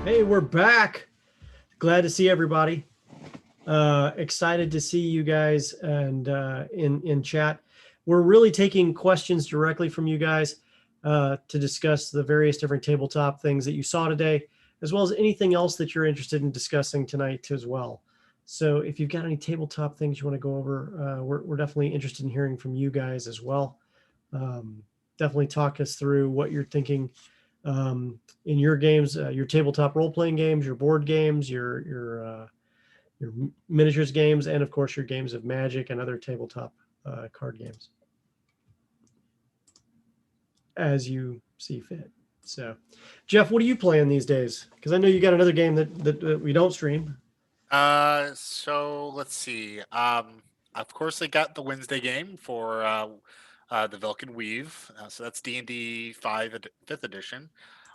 Hey, we're back. Glad to see everybody. Excited to see you guys and in chat. We're really taking questions directly from you guys to discuss the various different tabletop things that you saw today, as well as anything else that you're interested in discussing tonight as well. So if you've got any tabletop things you want to go over, we're definitely interested in hearing from you guys as well. Definitely talk us through what you're thinking in your games, your tabletop role-playing games, your board games, your miniatures games, and of course your games of Magic and other tabletop card games as you see fit. So, Jeff, what are you playing these days? Because I know you got another game that we don't stream. So let's see. Of course, I got the Wednesday game for the Velkin Weave. So that's D&D 5th edition.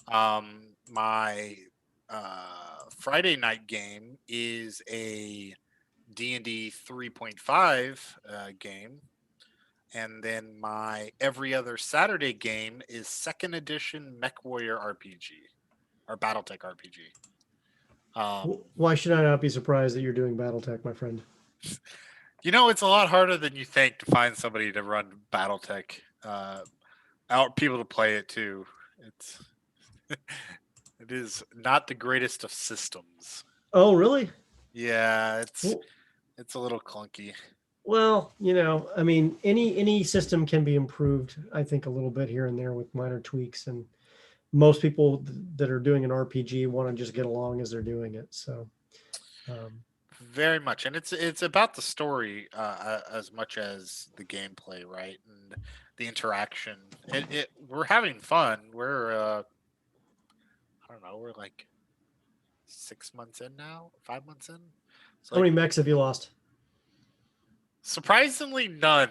My Friday night game is a D&D 3.5 game. And then my every other Saturday game is 2nd edition Mech Warrior RPG or Battletech RPG. Why should I not be surprised that you're doing BattleTech, my friend? You know, it's a lot harder than you think to find somebody to run BattleTech. Out people to play it too. It's it is not the greatest of systems. Oh, really? Yeah, it's a little clunky. Well, I mean, any system can be improved, I think, a little bit here and there with minor tweaks, and most people that are doing an RPG want to just get along as they're doing it. So, very much, and it's about the story as much as the gameplay, right? And the interaction. We're having fun. We're I don't know. We're like 6 months in now, 5 months in. So how many mechs have you lost? Surprisingly, none.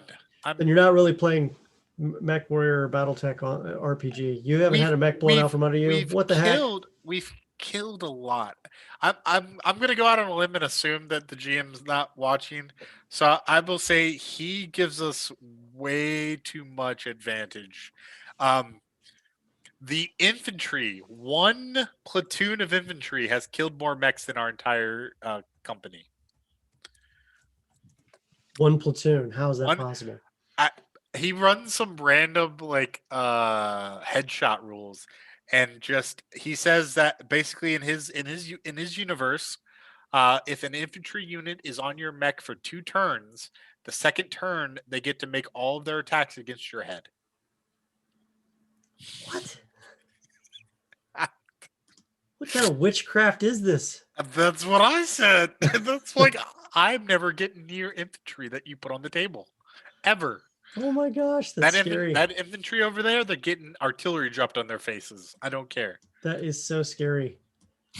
Then you're not really playing Mech Warrior or BattleTech RPG. You haven't had a mech blown out from under you. What the heck? We've killed a lot. I'm gonna go out on a limb and assume that the GM's not watching. So I will say he gives us way too much advantage. The infantry, one platoon of infantry has killed more mechs than our entire company. One platoon. How is that possible? He runs some random headshot rules, and just he says that basically in his universe, if an infantry unit is on your mech for 2 turns, the second turn they get to make all of their attacks against your head. What? What kind of witchcraft is this? That's what I said. That's like I'm never getting near infantry that you put on the table, ever. Oh my gosh, that's scary. That infantry over there, they're getting artillery dropped on their faces. I don't care. That is so scary.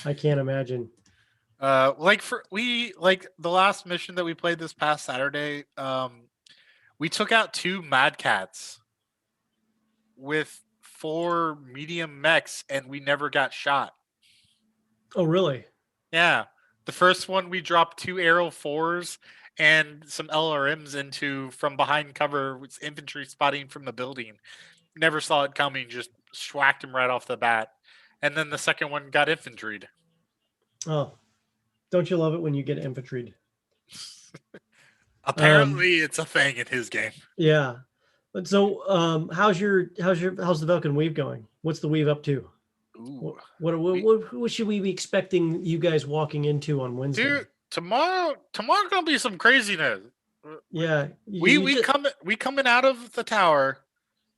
I can't imagine. Like the last mission that we played this past Saturday, we took out 2 Mad Cats with 4 medium mechs, and we never got shot. Oh, really? Yeah. The first one, we dropped 2 Arrow 4s and some LRMs into from behind cover with infantry spotting from the building. Never saw it coming, just schwacked him right off the bat. And then the second one got infantryed. Oh, don't you love it when you get infantryed? Apparently, it's a thing in his game. Yeah. But so, how's the Velkin Weave going? What's the Weave up to? Ooh. What should we be expecting you guys walking into on Wednesday? Dude, tomorrow gonna be some craziness. Yeah, we coming out of the tower.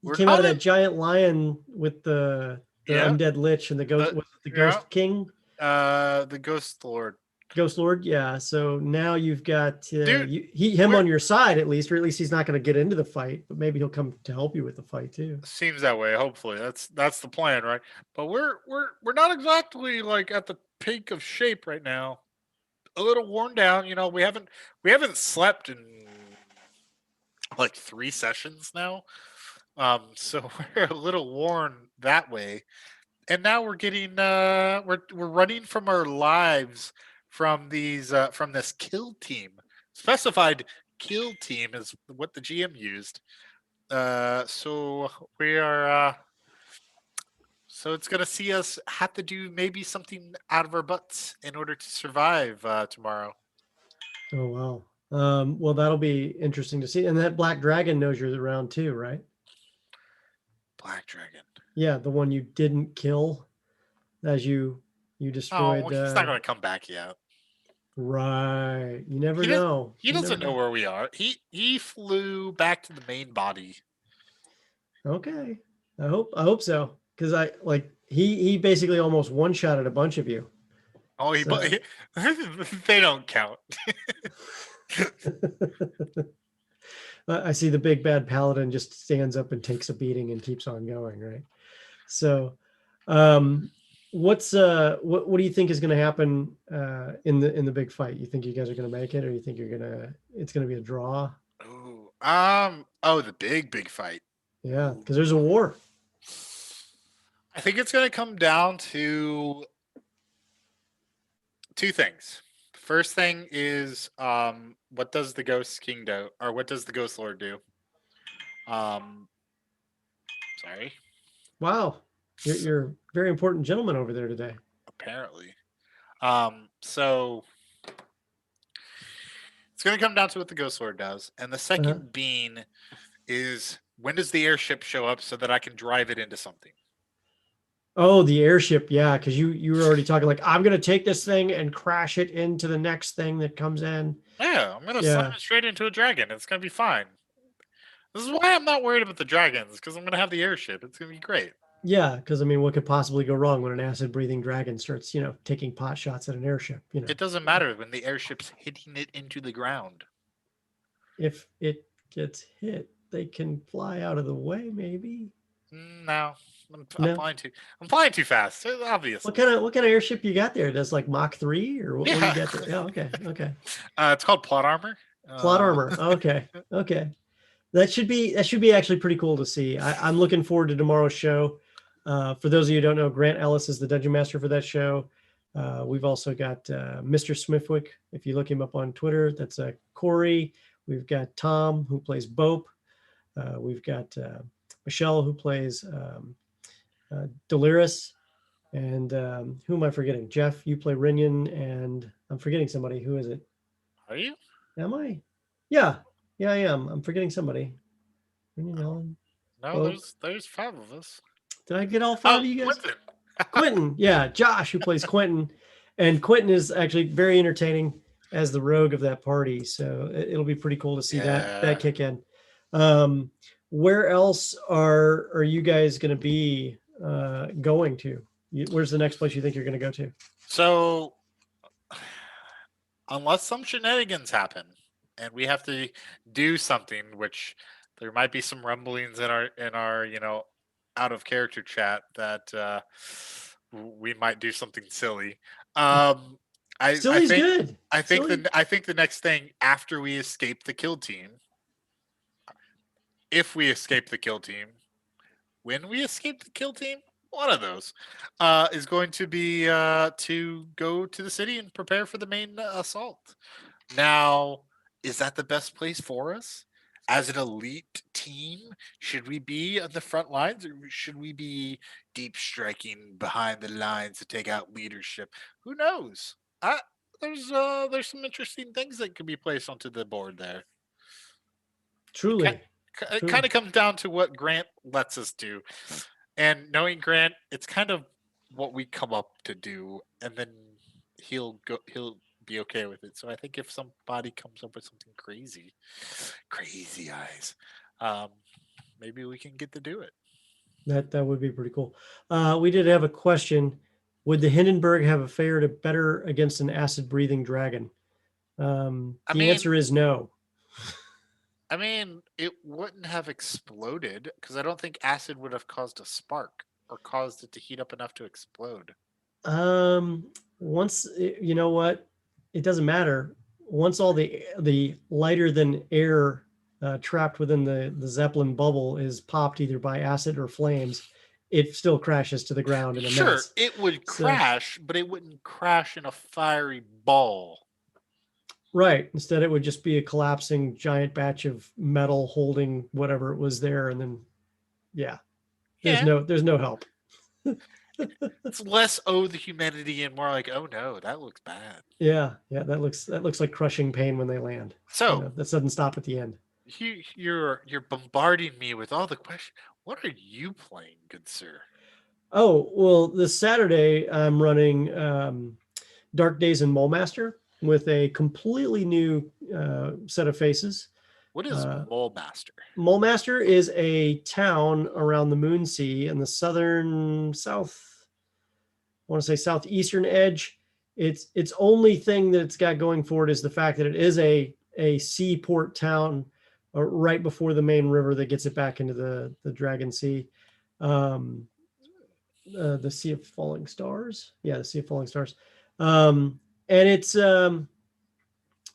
You came out of that giant lion with the undead lich and the ghost ghost king. The ghost lord. Ghost Lord, yeah. So now you've got him on your side at least, or at least he's not going to get into the fight, but maybe he'll come to help you with the fight too. Seems that way. Hopefully, that's the plan, right? But we're not exactly like at the peak of shape right now. A little worn down, we haven't slept in like 3 sessions now, so we're a little worn that way. And now we're getting we're running from our lives. From this kill team, specified kill team is what the GM used. So we are So it's going to see us have to do maybe something out of our butts in order to survive tomorrow. Oh, wow. Well, that'll be interesting to see. And that black dragon knows you're around too, right? Black Dragon. Yeah, the one you didn't kill as you Oh, destroyed. well, he's not going to come back yet. Right. You never He doesn't. know. He doesn't know where we are. He flew back to the main body. Okay. I hope so. Because he basically almost one-shotted a bunch of you. Oh, So. They don't count. I see the big bad paladin just stands up and takes a beating and keeps on going, right? So what do you think is going to happen in the big fight? You think you guys are going to make it, or you think it's going to be a draw? The big fight. Yeah, because there's a war. I think it's going to come down to two things. The first thing is what does the Ghost King do, or what does the Ghost Lord do? Sorry. Wow, you're a very important gentleman over there today. Apparently. So it's going to come down to what the Ghost Lord does, and the second being is when does the airship show up so that I can drive it into something? Oh, the airship, yeah, because you were already talking like, I'm going to take this thing and crash it into the next thing that comes in. Yeah, I'm going to slam it straight into a dragon. It's going to be fine. This is why I'm not worried about the dragons, because I'm going to have the airship. It's going to be great. Yeah, because I mean, what could possibly go wrong when an acid-breathing dragon starts, taking pot shots at an airship? It doesn't matter when the airship's hitting it into the ground. If it gets hit, they can fly out of the way, maybe. No. I'm flying too fast. Obviously. What kind of airship you got there? Does like Mach 3 or what do you got there? Oh, okay. It's called plot armor. Plot armor. Okay. That should be actually pretty cool to see. I'm looking forward to tomorrow's show. For those of you who don't know, Grant Ellis is the dungeon master for that show. We've also got Mr. Smithwick. If you look him up on Twitter, that's Corey. We've got Tom, who plays Bope. We've got Michelle, who plays Delirious. And who am I forgetting? Jeff, you play Rinion, and I'm forgetting somebody. Who is it? Are you? Am I? Yeah, I am. I'm forgetting somebody. Rinion, Ellen. No, there's 5 of us. Did I get all 5 of you guys? Quentin, yeah, Josh, who plays Quentin, and Quentin is actually very entertaining as the rogue of that party. So it'll be pretty cool to see that kick in. Where else are you guys going to be going to? Where's the next place you think you're going to go to? So, unless some shenanigans happen and we have to do something, which there might be some rumblings in our out of character chat that we might do something silly. Silly's good. I think the next thing after we escape the kill team, if we escape the kill team, when we escape the kill team, one of those is going to be to go to the city and prepare for the main assault. Now, is that the best place for us? As an elite team, should we be on the front lines, or should we be deep striking behind the lines to take out leadership? Who knows? There's some interesting things that could be placed onto the board there. Truly. It kind of comes down to what Grant lets us do. And knowing Grant, it's kind of what we come up to do, and then he'll be okay with it. So I think if somebody comes up with something crazy eyes, maybe we can get to do it. That would be pretty cool. We did have a question. Would the Hindenburg have a fare to better against an acid breathing dragon? The answer is no. I mean, it wouldn't have exploded because I don't think acid would have caused a spark or caused it to heat up enough to explode. Once, you know what? It doesn't matter. Once all the lighter than air trapped within the Zeppelin bubble is popped either by acid or flames, it still crashes to the ground in a mess. It would crash, but it wouldn't crash in a fiery ball. Right. Instead, it would just be a collapsing giant batch of metal holding whatever it was there, and then, there's no help. It's less oh the humanity and more like oh no, that looks bad. Yeah, that looks like crushing pain when they land. So That doesn't stop at the end. you're bombarding me with all the questions. What are you playing, good sir? Oh, well, this Saturday I'm running Dark Days in Mulemaster with a completely new set of faces. What is Mole Master? Mulemaster is a town around the Moonsea in the I want to say southeastern edge. Its only thing that it's got going for it is the fact that it is a seaport town right before the main river that gets it back into the Dragon Sea. The Sea of Falling Stars. Yeah, the Sea of Falling Stars. And it's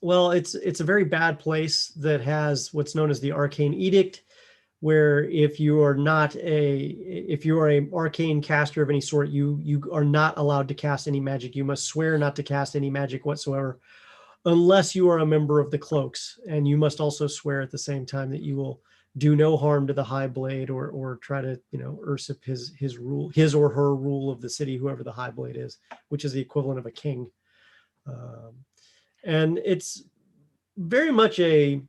it's a very bad place that has what's known as the Arcane Edict, where if you are an arcane caster of any sort, you are not allowed to cast any magic. You must swear not to cast any magic whatsoever, unless you are a member of the Cloaks, and you must also swear at the same time that you will do no harm to the High Blade or try to usurp his or her rule of the city, whoever the High Blade is, which is the equivalent of a king. And it's very much a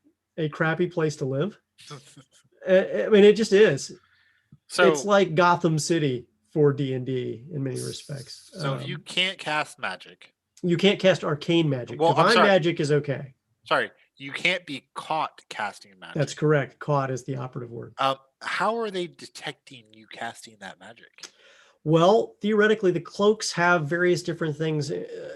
crappy place to live. I mean, it just is. So it's like Gotham City for D&D in many respects. So if you can't cast magic, you can't cast arcane magic. Well, Divine magic is okay. Sorry, you can't be caught casting magic. That's correct. Caught is the operative word. How are they detecting you casting that magic? Well, theoretically, the Cloaks have various different things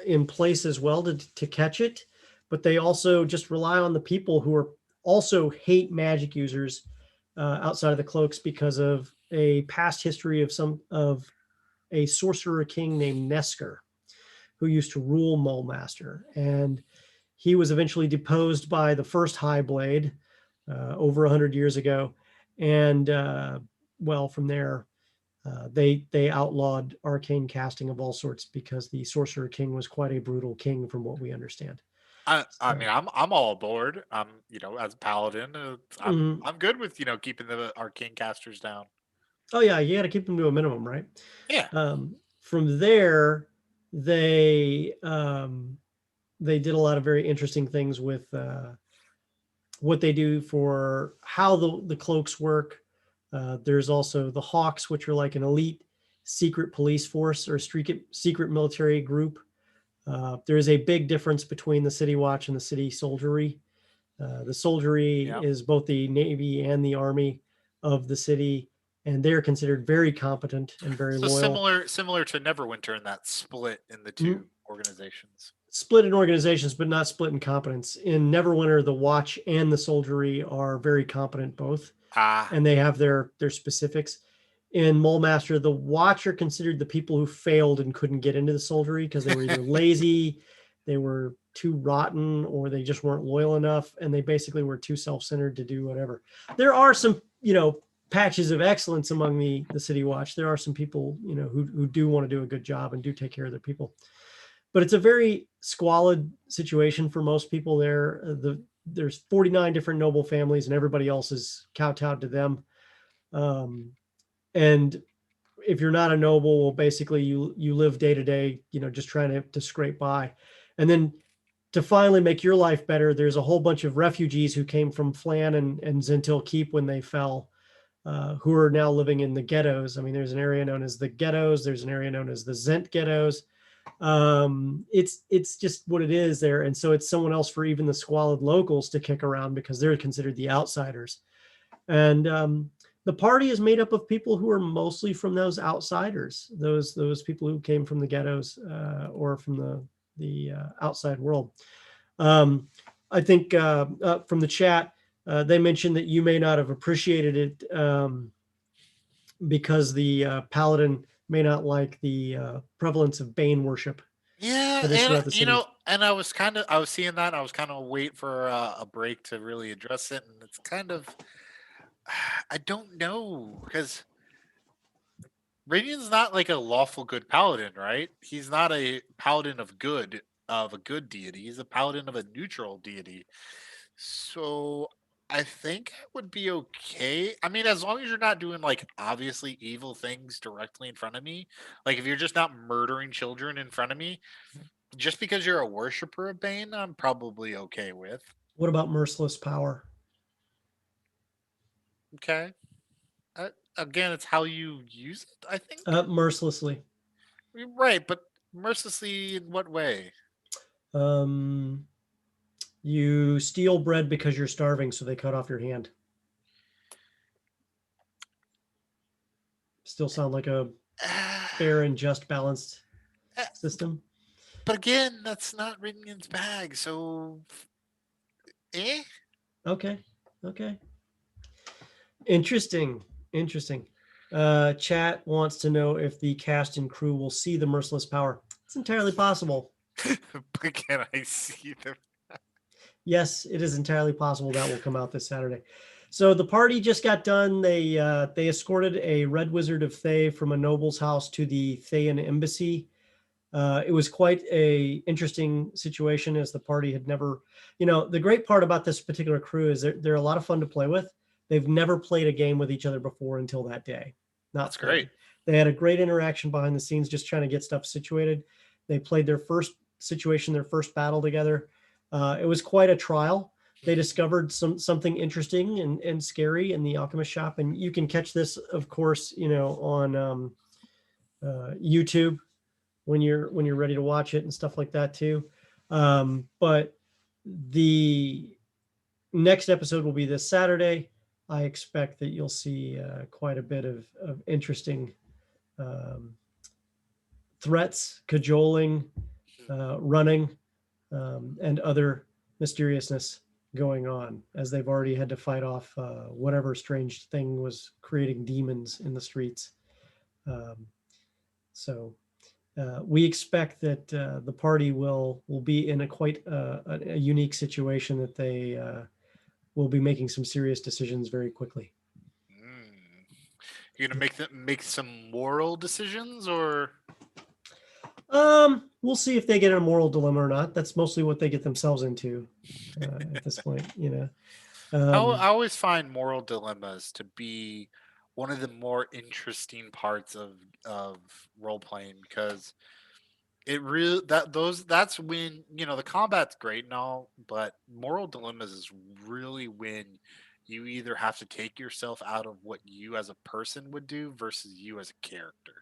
in place as well to catch it, but they also just rely on the people who are also hate magic users outside of the Cloaks because of a past history of a sorcerer king named Nesker, who used to rule Mulemaster, and he was eventually deposed by the first High Blade over 100 years ago, and from there. They outlawed arcane casting of all sorts because the Sorcerer King was quite a brutal king, from what we understand. I mean, I'm all aboard. As a paladin, I'm good with keeping the arcane casters down. Oh yeah, you got to keep them to a minimum, right? Yeah. From there, they did a lot of very interesting things with what they do for how the Cloaks work. There's also the Hawks, which are like an elite secret police force or secret military group. There is a big difference between the City Watch and the City Soldiery. The Soldiery is both the Navy and the Army of the city, and they're considered very competent and very loyal. Similar to Neverwinter in that split in the two organizations. Split in organizations, but not split in competence. In Neverwinter, the Watch and the Soldiery are very competent both. And they have their specifics. In Mulemaster, the Watch are considered the people who failed and couldn't get into the Soldiery because they were either lazy, they were too rotten, or they just weren't loyal enough, and they basically were too self-centered to do whatever. There are some, patches of excellence among the City Watch. There are some people, who do want to do a good job and do take care of their people. But it's a very squalid situation for most people there. There's 49 different noble families, and everybody else is kowtowed to them. And if you're not a noble, well, basically you live day to day, just trying to scrape by. And then to finally make your life better, there's a whole bunch of refugees who came from Flan and Zentil Keep when they fell, who are now living in the ghettos. I mean, there's an area known as the ghettos. There's an area known as the Zent ghettos. It's just what it is there. And so it's someone else for even the squalid locals to kick around because they're considered the outsiders. And the party is made up of people who are mostly from those outsiders, those people who came from the ghettos or from the outside world. I think from the chat, they mentioned that you may not have appreciated it because the paladin may not like the prevalence of Bane worship. Yeah, and I was seeing that. And I was kind of waiting for a break to really address it, and it's kind of, I don't know, because Radiant's not like a lawful good paladin, right? He's not a paladin of a good deity. He's a paladin of a neutral deity. So I think I would be okay. I mean, as long as you're not doing like obviously evil things directly in front of me. Like if you're just not murdering children in front of me, just because you're a worshiper of Bane, I'm probably okay with. What about merciless power? Okay. Again, it's how you use it, I think. Mercilessly. You're right, but mercilessly in what way? Um, you steal bread because you're starving, so they cut off your hand. Still sound like a fair and just balanced system. But again, that's not Ringen's bag, so Okay. Interesting. Chat wants to know if the cast and crew will see the merciless power. It's entirely possible. But can I see them? Yes, it is entirely possible that will come out this Saturday. So the party just got done. They escorted a Red Wizard of Thay from a noble's house to the Thayan embassy. It was quite a interesting situation, as the party had never, the great part about this particular crew is they're a lot of fun to play with. They've never played a game with each other before until that day. That's great. They had a great interaction behind the scenes, just trying to get stuff situated. They played their first battle together. It was quite a trial. They discovered something interesting and scary in the alchemist shop, and you can catch this, of course, on YouTube when you're ready to watch it and stuff like that too. But the next episode will be this Saturday. I expect that you'll see quite a bit of interesting threats, cajoling, running, and other mysteriousness going on, as they've already had to fight off whatever strange thing was creating demons in the streets. So we expect that the party will be in a quite a unique situation, that they will be making some serious decisions very quickly. You're gonna make some moral decisions, or we'll see if they get in a moral dilemma or not. That's mostly what they get themselves into at this point, I always find moral dilemmas to be one of the more interesting parts of role playing, because it really that's when the combat's great and all, but moral dilemmas is really when you either have to take yourself out of what you as a person would do versus you as a character.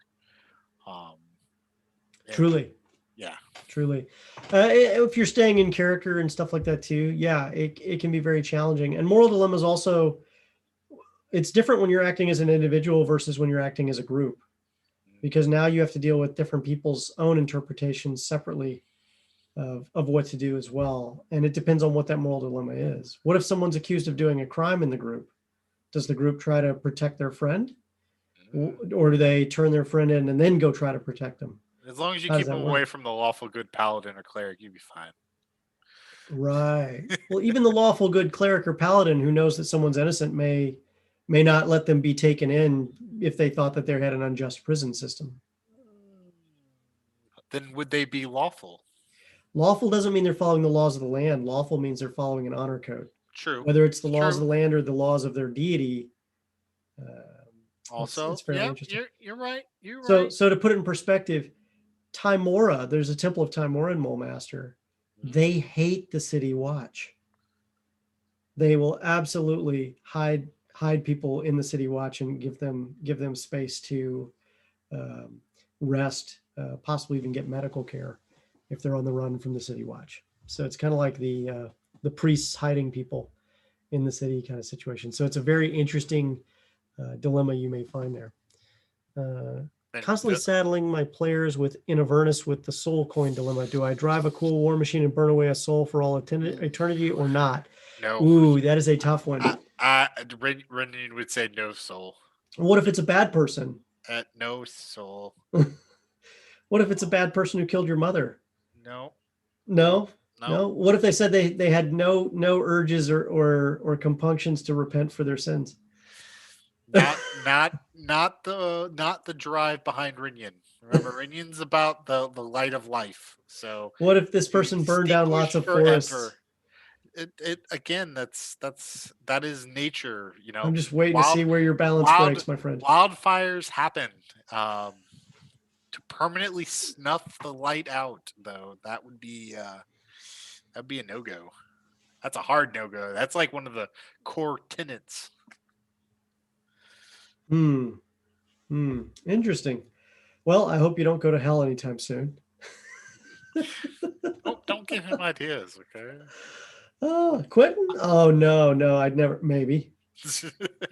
Truly. Yeah. Truly. If you're staying in character and stuff like that too, yeah, it can be very challenging. And moral dilemmas also, it's different when you're acting as an individual versus when you're acting as a group, because now you have to deal with different people's own interpretations separately of what to do as well. And it depends on what that moral dilemma is. What if someone's accused of doing a crime in the group? Does the group try to protect their friend? Or do they turn their friend in and then go try to protect them? As long as you keep them away from the lawful good paladin or cleric, you'd be fine. Right. Well, even the lawful good cleric or paladin who knows that someone's innocent may not let them be taken in if they thought that they had an unjust prison system. Then would they be lawful? Lawful doesn't mean they're following the laws of the land. Lawful means they're following an honor code. True. Whether it's the laws of the land or the laws of their deity. Also, it's fairly interesting. You're right. So to put it in perspective, Timora, there's a temple of Timora in Mulmaster. They hate the city watch. They will absolutely hide people in the city watch and give them space to rest, possibly even get medical care if they're on the run from the city watch. So it's kind of like the priests hiding people in the city kind of situation. So it's a very interesting dilemma you may find there. Constantly saddling my players in Avernus with the soul coin dilemma. Do I drive a cool war machine and burn away a soul for all eternity or not? No. Ooh, that is a tough one. Renyan would say no soul. What if it's a bad person? No soul. What if it's a bad person who killed your mother? No. What if they said they had no urges or compunctions to repent for their sins? Not the drive behind Rinyan. Remember, Rinyan's about the light of life. So what if this person burned down lots of forests? it again. That is nature. I'm just waiting to Wild, see where your balance wild, breaks, my friend. wildfires happen. To permanently snuff the light out, though, that'd be a no-go. That's a hard no-go. That's like one of the core tenets. Interesting. Well, I hope you don't go to hell anytime soon. Don't give him ideas, okay? Oh, Quentin? Oh no, I'd never. Maybe.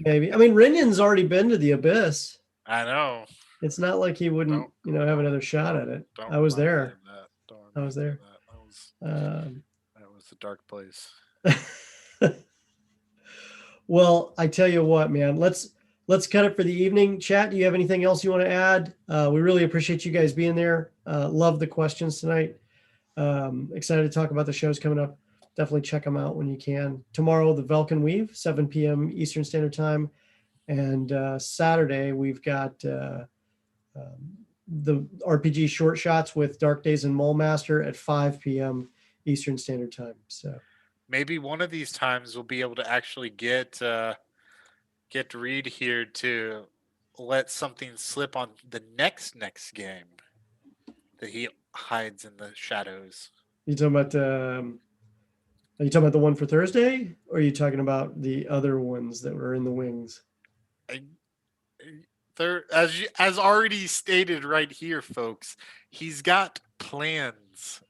I mean, Rinian's already been to the abyss. I know. It's not like he wouldn't, have another shot at it. I was there. I was there. That was a dark place. Well, I tell you what, man, let's cut it for the evening. Chat, do you have anything else you want to add? We really appreciate you guys being there. Love the questions tonight. Excited to talk about the shows coming up. Definitely check them out when you can. Tomorrow, the Velkin Weave, 7 p.m. Eastern Standard Time. And Saturday, we've got the RPG Short Shots with Dark Days and Mole Master at 5 p.m. Eastern Standard Time. So maybe one of these times we'll be able to actually get Reed here to let something slip on the next game that he hides in the shadows. You talking about? Are you talking about the one for Thursday, or are you talking about the other ones that were in the wings? As already stated right here, folks, he's got plans.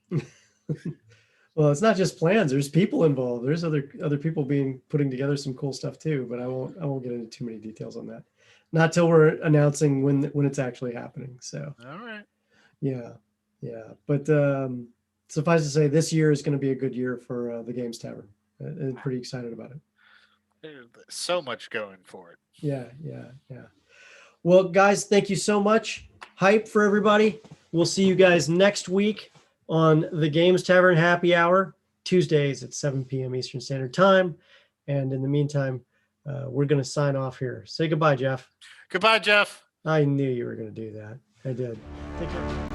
Well, it's not just plans. There's people involved. There's other people putting together some cool stuff too. But I won't get into too many details on that. Not till we're announcing when it's actually happening. So. All right. Yeah. But suffice to say, this year is going to be a good year for the Games Tavern. I'm pretty excited about it. There's so much going for it. Yeah. Well, guys, thank you so much. Hype for everybody. We'll see you guys next week on the Games Tavern Happy Hour, Tuesdays at 7 p.m. Eastern Standard Time. And in the meantime, we're going to sign off here. Say goodbye, Jeff. Goodbye, Jeff. I knew you were going to do that. I did. Take care.